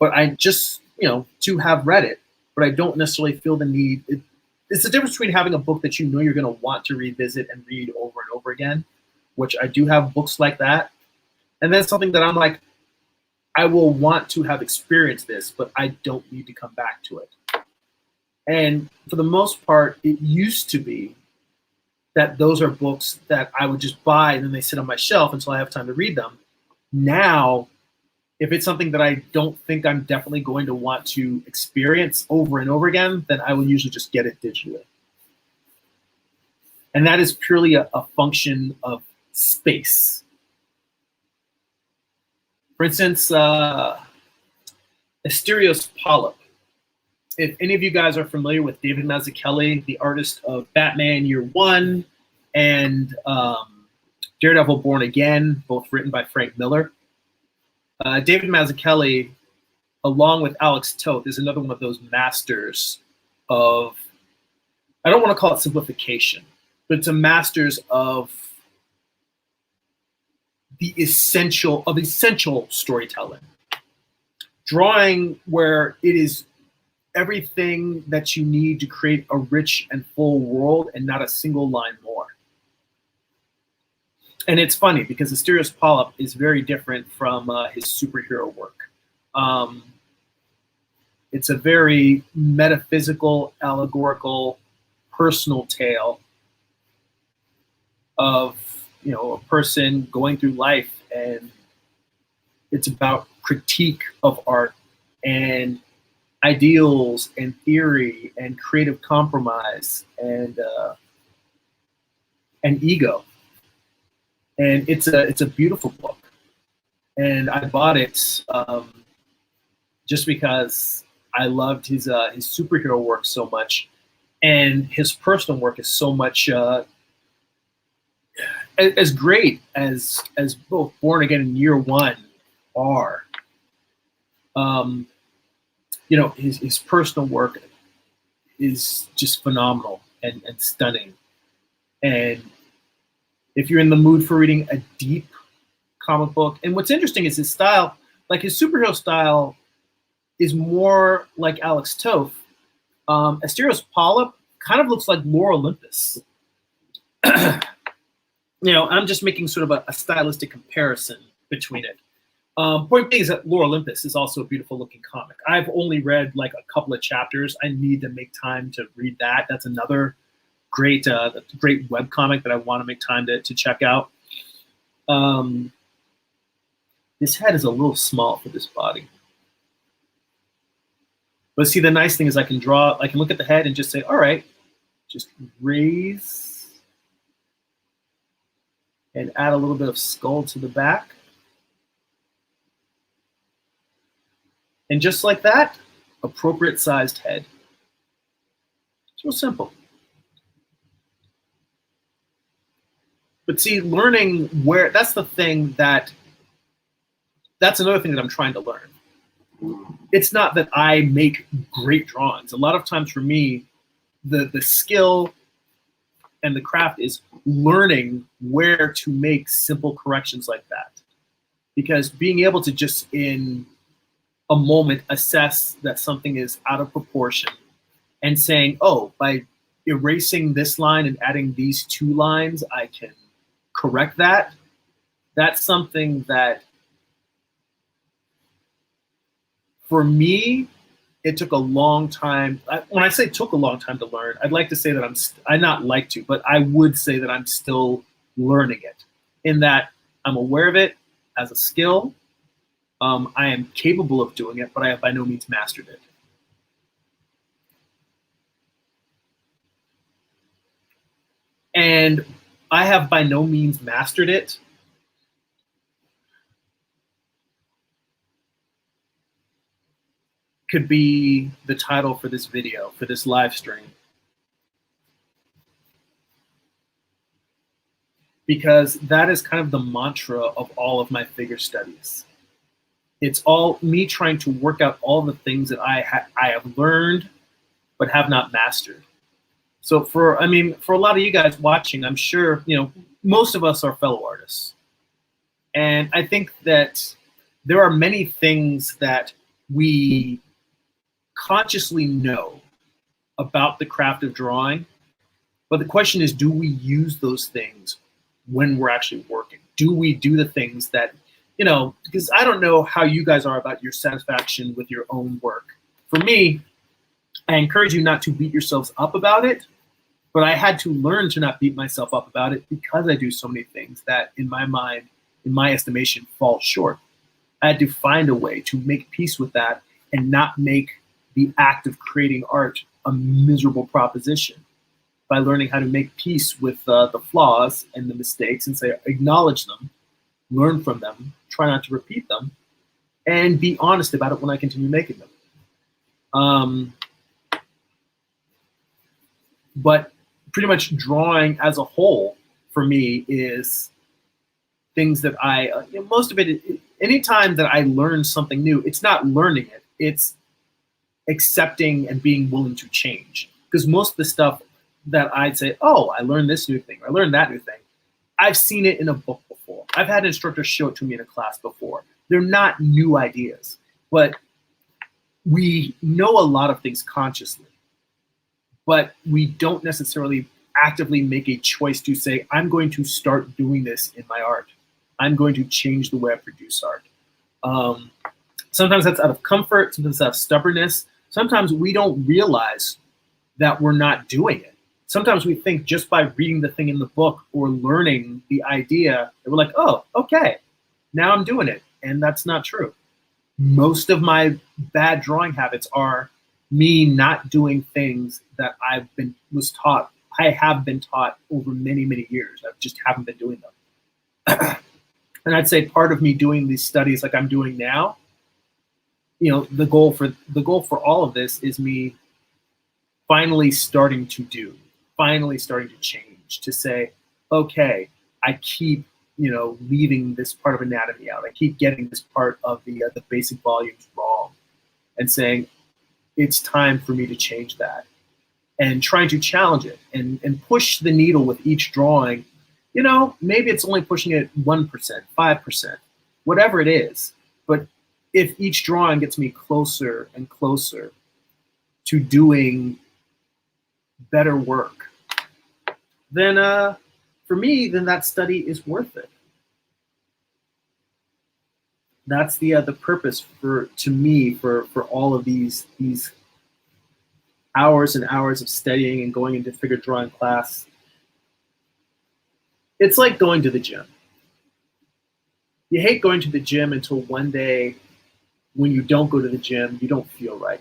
but I just, to have read it, but I don't necessarily feel the need. It's the difference between having a book that you know you're going to want to revisit and read over and over again, which I do have books like that. And then something that I'm like, I will want to have experienced this, but I don't need to come back to it. And for the most part, it used to be that those are books that I would just buy and then they sit on my shelf until I have time to read them. Now, if it's something that I don't think I'm definitely going to want to experience over and over again, then I will usually just get it digitally. And that is purely a function of space. For instance, Asterios Polyp. If any of you guys are familiar with David Mazzucchelli, the artist of Batman Year One and Daredevil Born Again, both written by Frank Miller, David Mazzucchelli, along with Alex Toth, is another one of those masters of, I don't want to call it simplification, but it's a masters of the essential storytelling. Drawing where it is everything that you need to create a rich and full world and not a single line more. And it's funny because Asterios Polyp is very different from his superhero work. It's a very metaphysical, allegorical, personal tale of a person going through life, and it's about critique of art and ideals and theory and creative compromise and ego. And it's a beautiful book, and I bought it just because I loved his superhero work so much, and his personal work is so much as great as both Born Again and Year One are. His personal work is just phenomenal and stunning. And if you're in the mood for reading a deep comic book, and what's interesting is his style, like his superhero style is more like Alex Toth. Asterios Polyp kind of looks like Lore Olympus. I'm just making sort of a stylistic comparison between it. Point being is that Lore Olympus is also a beautiful looking comic. I've only read like a couple of chapters. I need to make time to read that. That's another great webcomic that I want to make time to check out. This head is a little small for this body. But see, the nice thing is I can look at the head and just say, all right, just raise and add a little bit of skull to the back. And just like that, appropriate sized head. It's real simple. But see, learning where, that's the thing that's another thing that I'm trying to learn. It's not that I make great drawings. A lot of times for me, the skill and the craft is learning where to make simple corrections like that. Because being able to just in a moment assess that something is out of proportion and saying, oh, by erasing this line and adding these 2 lines, I can correct that. That's something that, for me, it took a long time. When I say took a long time to learn, I'd like to say that I not like to, but I would say that I'm still learning it, in that I'm aware of it as a skill. I am capable of doing it, but I have by no means mastered it. And I have by no means mastered it could be the title for this video, for this live stream. Because that is kind of the mantra of all of my figure studies. It's all me trying to work out all the things that I have learned but have not mastered. So for a lot of you guys watching, I'm sure, most of us are fellow artists. And I think that there are many things that we consciously know about the craft of drawing, but the question is, do we use those things when we're actually working? Do we do the things that, because I don't know how you guys are about your satisfaction with your own work. For me, I encourage you not to beat yourselves up about it, but I had to learn to not beat myself up about it because I do so many things that, in my mind, in my estimation, fall short. I had to find a way to make peace with that and not make the act of creating art a miserable proposition, by learning how to make peace with the flaws and the mistakes and say, acknowledge them, learn from them, try not to repeat them, and be honest about it when I continue making them. But pretty much drawing as a whole for me is things that most of it, anytime that I learn something new, it's not learning it, it's accepting and being willing to change. Because most of the stuff that I'd say, oh, I learned this new thing, or I learned that new thing, I've seen it in a book before. I've had instructors show it to me in a class before. They're not new ideas, but we know a lot of things consciously, but we don't necessarily actively make a choice to say, I'm going to start doing this in my art. I'm going to change the way I produce art. Sometimes that's out of comfort, sometimes out of stubbornness. Sometimes we don't realize that we're not doing it. Sometimes we think just by reading the thing in the book or learning the idea, that we're like, oh, okay, now I'm doing it. And that's not true. Most of my bad drawing habits are me not doing things that I have been taught over many, many years. I just haven't been doing them. And I'd say part of me doing these studies like I'm doing now, the goal for all of this is me finally starting to change, to say, okay, I keep, leaving this part of anatomy out. I keep getting this part of the basic volumes wrong, and saying, it's time for me to change that, and trying to challenge it and push the needle with each drawing. Maybe it's only pushing it 1%, 5%, whatever it is. But if each drawing gets me closer and closer to doing better work, then for me, then that study is worth it. That's the purpose for all of these hours and hours of studying and going into figure drawing class. It's like going to the gym. You hate going to the gym until one day when you don't go to the gym, you don't feel right.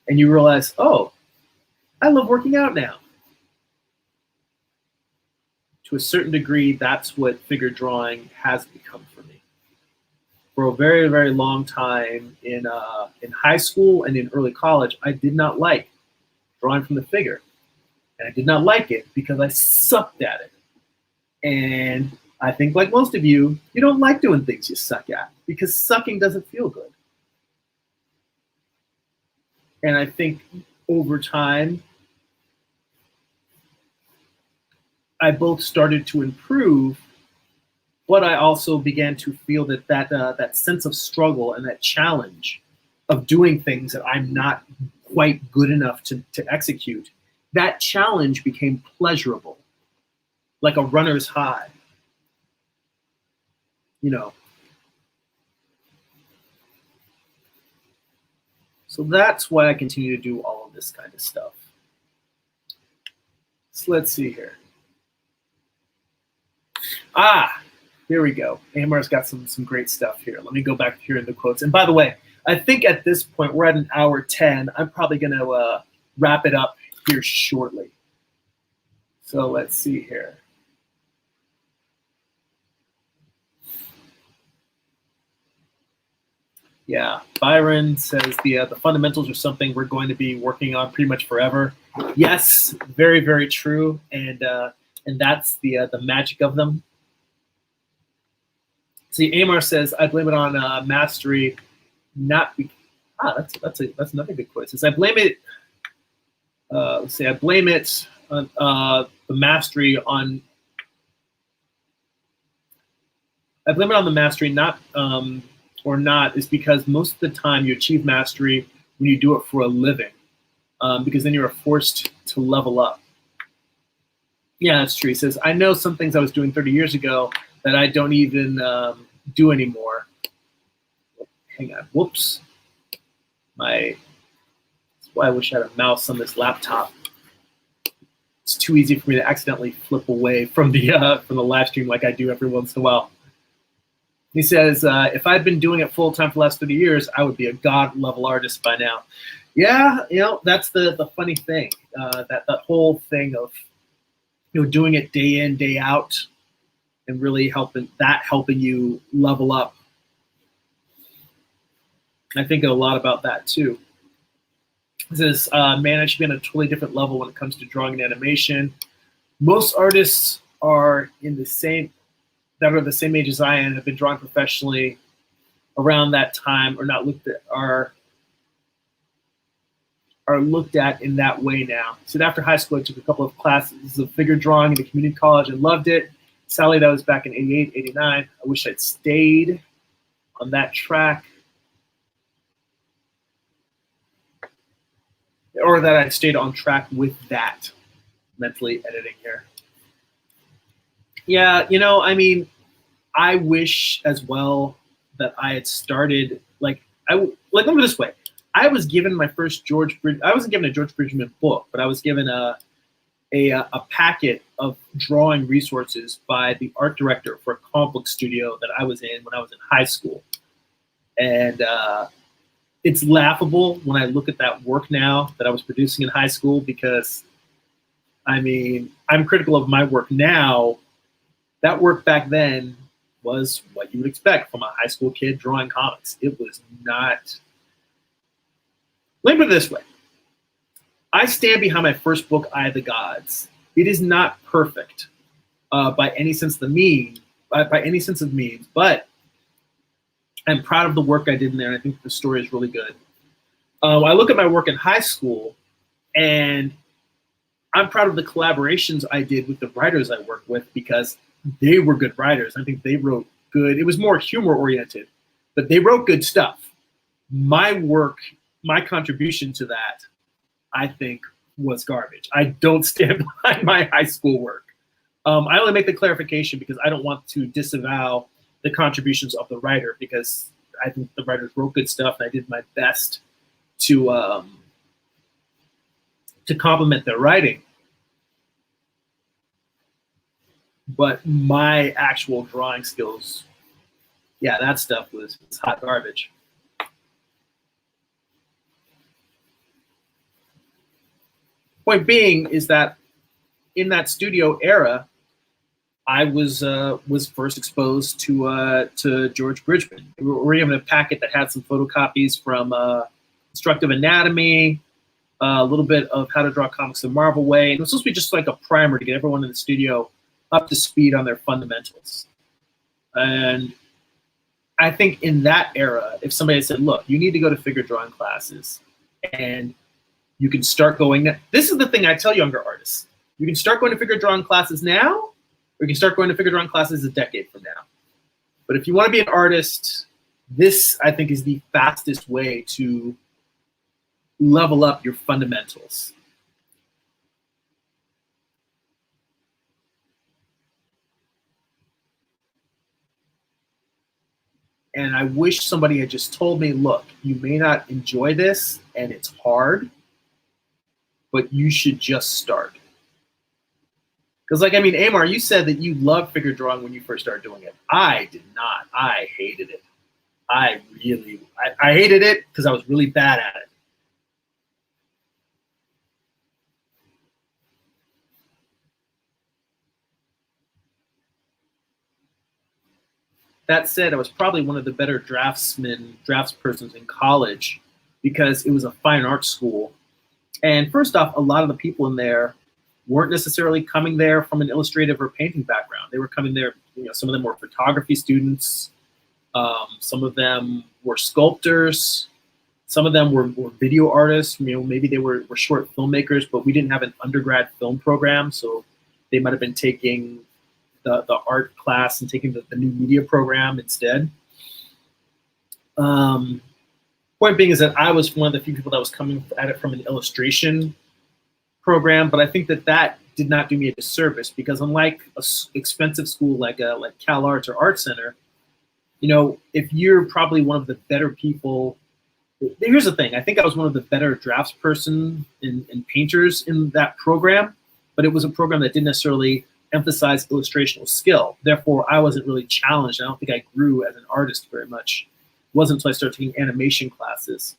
And you realize, oh, I love working out now. to a certain degree, that's what figure drawing has become for me. For a very, very long time in high school and in early college, I did not like drawing from the figure. And I did not like it because I sucked at it. And I think, like most of you, you don't like doing things you suck at because sucking doesn't feel good. And I think over time, I both started to improve, but I also began to feel that sense of struggle and that challenge of doing things that I'm not quite good enough to execute. That challenge became pleasurable, like a runner's high. You know. So that's why I continue to do all of this kind of stuff. So let's see here. Here we go. Amar's got some great stuff here. Let me go back here in the quotes. And by the way, I think at this point, we're at an hour 10. I'm probably going to wrap it up here shortly. So let's see here. Yeah, Byron says the fundamentals are something we're going to be working on pretty much forever. Yes, very, very true. And that's the magic of them. See, Amar says, I blame it on mastery, not be that's another good quote. It says, I blame it, let's see, I blame it on the mastery on, I blame it on the mastery, not, or not, is because most of the time you achieve mastery when you do it for a living, because then you're forced to level up. Yeah, that's true. He says, I know some things I was doing 30 years ago that I don't even do anymore. Hang on, whoops. That's why I wish I had a mouse on this laptop. It's too easy for me to accidentally flip away from the live stream like I do every once in a while. He says, if I'd been doing it full time for the last 30 years, I would be a God level artist by now. Yeah, you know, that's the funny thing. That whole thing of, you know, doing it day in, day out, and really helping you level up. I think a lot about that too. It says, man, I should be on a totally different level when it comes to drawing and animation. Most artists are the same age as I am, have been drawing professionally around that time, or not looked at, are looked at in that way now. So after high school, I took a couple of classes of figure drawing in the community college and loved it. Sadly, that was back in 88, 89. I wish I'd stayed on that track, or that I'd stayed on track with that. Mentally editing here. Yeah, you know, I mean, I wish as well that I had started, let me put it this way. I was given my first I wasn't given a George Bridgman book, but I was given a packet of drawing resources by the art director for a comic book studio that I was in when I was in high school. And it's laughable when I look at that work now that I was producing in high school, because, I mean, I'm critical of my work now. That work back then was what you would expect from a high school kid drawing comics. It was not. Let me put it this way. I stand behind my first book, Eye of the Gods. It is not perfect by any sense of means, but I'm proud of the work I did in there, and I think the story is really good. I look at my work in high school, and I'm proud of the collaborations I did with the writers I worked with, because they were good writers. I think they wrote good. It was more humor-oriented, but they wrote good stuff. My work, my contribution to that, I think, was garbage. I don't stand behind my high school work. I only make the clarification because I don't want to disavow the contributions of the writer, because I think the writers wrote good stuff, and I did my best to complement their writing. But my actual drawing skills, yeah, that stuff was hot garbage. Point being is that in that studio era, I was first exposed to George Bridgman. We were given a packet that had some photocopies from Instructive Anatomy, a little bit of How to Draw Comics the Marvel Way. And it was supposed to be just like a primer to get everyone in the studio up to speed on their fundamentals. And I think in that era, if somebody said, look, you need to go to figure drawing classes and you can start going, this is the thing I tell younger artists. You can start going to figure drawing classes now, or you can start going to figure drawing classes a decade from now. But if you want to be an artist, this, I think, is the fastest way to level up your fundamentals. And I wish somebody had just told me, look, you may not enjoy this and it's hard, but you should just start. Because, like, I mean, Amar, you said that you loved figure drawing when you first started doing it. I did not. I hated it. I hated it because I was really bad at it. That said, I was probably one of the better draftspersons in college because it was a fine arts school. And first off, a lot of the people in there weren't necessarily coming there from an illustrative or painting background. They were coming there, you know, some of them were photography students. Some of them were sculptors. Some of them were video artists. You know, maybe they were short filmmakers, but we didn't have an undergrad film program. So they might have been taking the art class and taking the new media program instead. Point being is that I was one of the few people that was coming at it from an illustration program, but I think that did not do me a disservice because unlike an expensive school like Cal Arts or Art Center, you know, if you're probably one of the better people, here's the thing, I think I was one of the better draftsperson and painters in that program, but it was a program that didn't necessarily emphasize illustrational skill. Therefore, I wasn't really challenged. I don't think I grew as an artist very much. It wasn't until I started taking animation classes.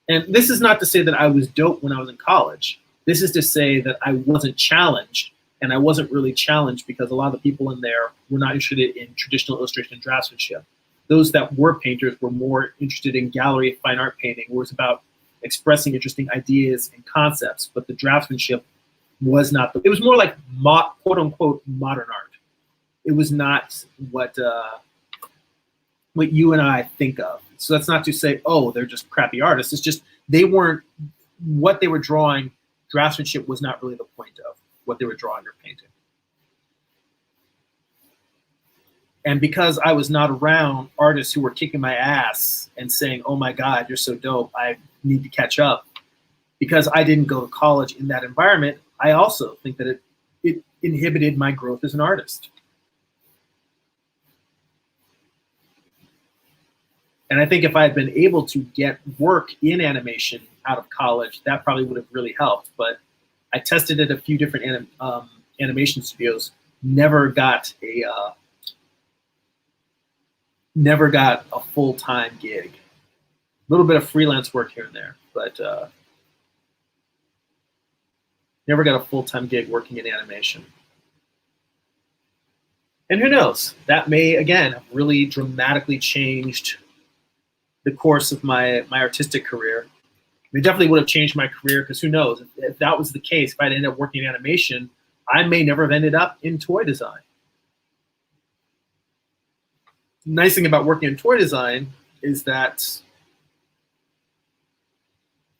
And this is not to say that I was dope when I was in college. This is to say that I wasn't challenged, and I wasn't really challenged because a lot of the people in there were not interested in traditional illustration and draftsmanship. Those that were painters were more interested in gallery fine art painting, where it's about expressing interesting ideas and concepts, but the draftsmanship was not. It was more like quote unquote modern art. It was not what you and I think of. So that's not to say, oh, they're just crappy artists. It's just they weren't what they were drawing. Draftsmanship was not really the point of what they were drawing or painting. And because I was not around artists who were kicking my ass and saying, oh my God, you're so dope, I need to catch up, because I didn't go to college in that environment, I also think that it inhibited my growth as an artist. And I think if I had been able to get work in animation out of college, that probably would have really helped. But I tested at a few different animation studios, never got a full-time gig. A little bit of freelance work here and there, but never got a full-time gig working in animation. And who knows? That may, again, have really dramatically changed the course of my artistic career. It definitely would have changed my career, because who knows? If that was the case, if I'd ended up working in animation, I may never have ended up in toy design. The nice thing about working in toy design is that,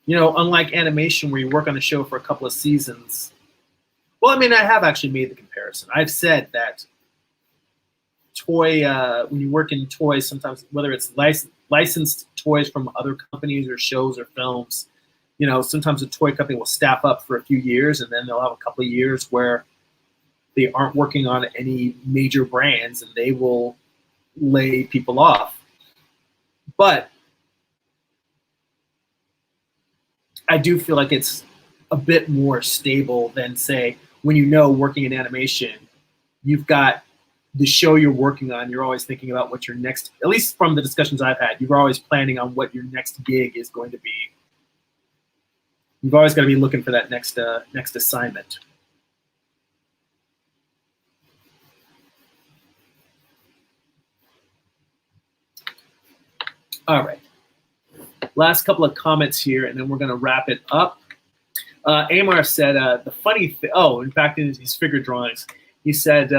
you know, unlike animation where you work on a show for a couple of seasons, well, I mean, I have actually made the comparison. I've said that toy, when you work in toys, sometimes whether it's licensed toys from other companies or shows or films, you know, sometimes a toy company will staff up for a few years and then they'll have a couple of years where they aren't working on any major brands and they will lay people off. But I do feel like it's a bit more stable than, say, when you know working in animation, you've got the show you're working on, you're always thinking about what your next, at least from the discussions I've had, you're always planning on what your next gig is going to be. You've always got to be looking for that next assignment. All right. Last couple of comments here, and then we're going to wrap it up. Amar said, the funny thing, in fact, in his figure drawings, he said,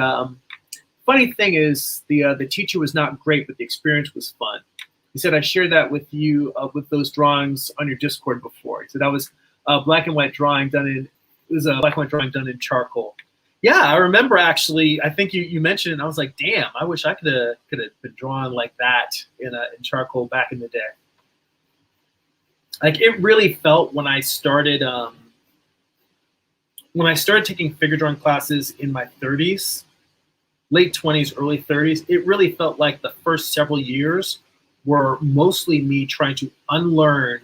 funny thing is the teacher was not great, but the experience was fun. He said, I shared that with you with those drawings on your Discord before. He said that was a black and white drawing done in charcoal. Yeah, I remember actually. I think you mentioned it. And I was like, damn, I wish I could have been drawing like that in charcoal back in the day. Like it really felt when I started taking figure drawing classes in my 30s, late 20s, early 30s. It really felt like the first several years were mostly me trying to unlearn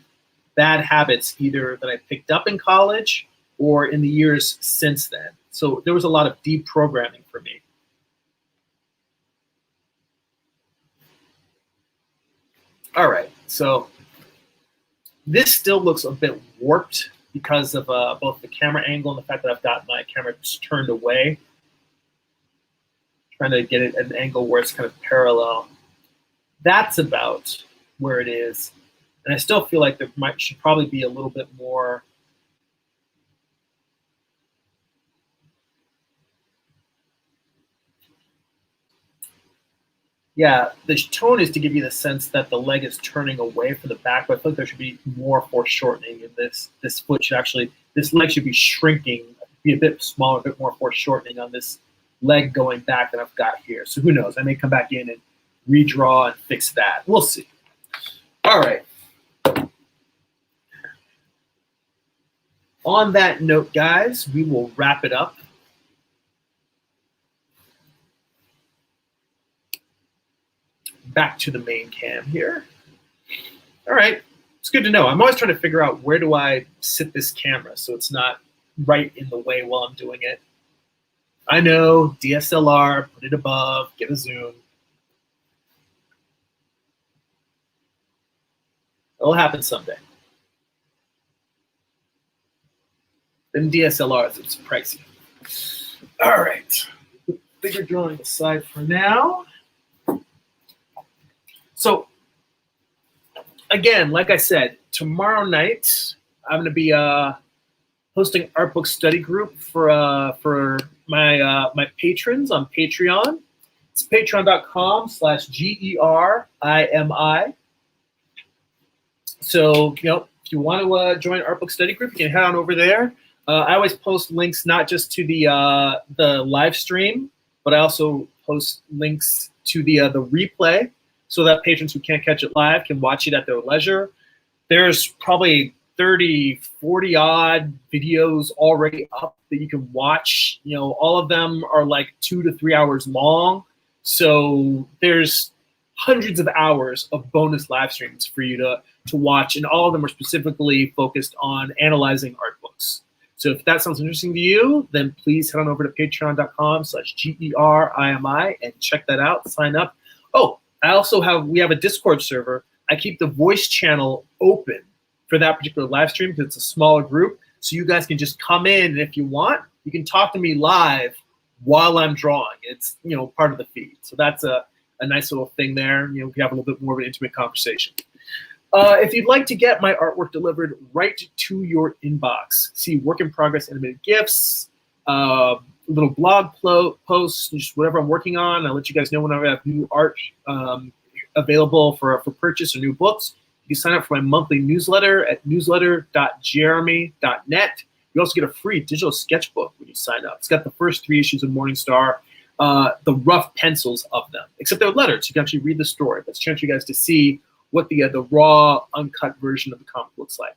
bad habits, either that I picked up in college or in the years since then. So there was a lot of deprogramming for me. All right, so this still looks a bit warped because of both the camera angle and the fact that I've got my camera turned away. Trying to get it at an angle where it's kind of parallel. That's about where it is. And I still feel like there should probably be a little bit more. Yeah, the tone is to give you the sense that the leg is turning away from the back, but I feel like there should be more foreshortening in this. This foot should actually, this leg should be shrinking, be a bit smaller, a bit more foreshortening on this leg going back than I've got here. So who knows? I may come back in and redraw and fix that. We'll see. All right. On that note, guys, we will wrap it up. Back to the main cam here. All right, it's good to know. I'm always trying to figure out where do I sit this camera so it's not right in the way while I'm doing it. I know, DSLR, put it above, get a zoom. It'll happen someday. Then DSLRs, it's pricey. All right, figure drawing aside for now. So again, like I said, tomorrow night I'm going to be hosting Art Book Study Group for my patrons on Patreon. It's patreon.com/GERIMI. So if you want to join Art Book Study Group, you can head on over there. I always post links not just to the live stream, but I also post links to the replay, so that patrons who can't catch it live can watch it at their leisure. There's probably 30, 40 odd videos already up that you can watch. All of them are like 2 to 3 hours long. So there's hundreds of hours of bonus live streams for you to watch, and all of them are specifically focused on analyzing art books. So if that sounds interesting to you, then please head on over to patreon.com/GERIMI and check that out, sign up. Oh, we have a Discord server. I keep the voice channel open for that particular live stream because it's a smaller group. So you guys can just come in, and if you want, you can talk to me live while I'm drawing. It's part of the feed. So that's a nice little thing there. We have a little bit more of an intimate conversation. If you'd like to get my artwork delivered right to your inbox, see work in progress animated GIFs, little blog posts, just whatever I'm working on. I'll let you guys know whenever I have new art available for purchase or new books. You can sign up for my monthly newsletter at newsletter.jeremy.net. You also get a free digital sketchbook when you sign up. It's got the first 3 issues of Morningstar, the rough pencils of them, except they're letters. You can actually read the story. That's a chance for you guys to see what the raw, uncut version of the comic looks like.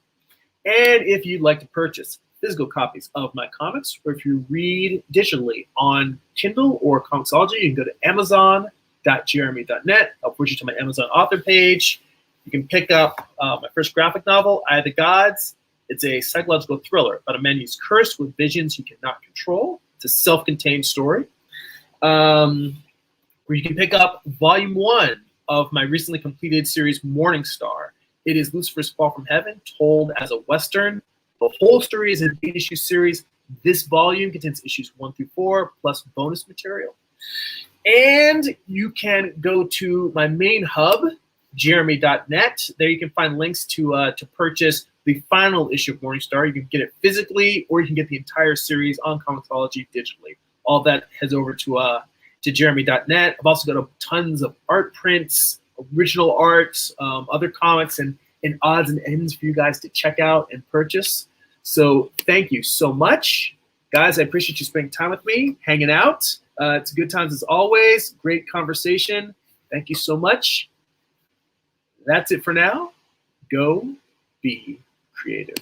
And if you'd like to purchase physical copies of my comics, or if you read digitally on Kindle or Comixology, you can go to amazon.jeremy.net. I'll push you to my Amazon author page. You can pick up my first graphic novel, Eye of the Gods. It's a psychological thriller about a man who's cursed with visions he cannot control. It's a self-contained story. Where you can pick up volume 1 of my recently completed series, Morningstar. It is Lucifer's Fall from Heaven, told as a Western. The whole story is an 8-issue series. This volume contains issues 1 through 4, plus bonus material. And you can go to my main hub, jeremy.net. There you can find links to purchase the final issue of Morningstar. You can get it physically, or you can get the entire series on comicsology digitally. All that heads over to jeremy.net. I've also got tons of art prints, original art, other comics, and odds and ends for you guys to check out and purchase. So thank you so much. Guys, I appreciate you spending time with me, hanging out. It's good times as always. Great conversation. Thank you so much. That's it for now. Go be creative.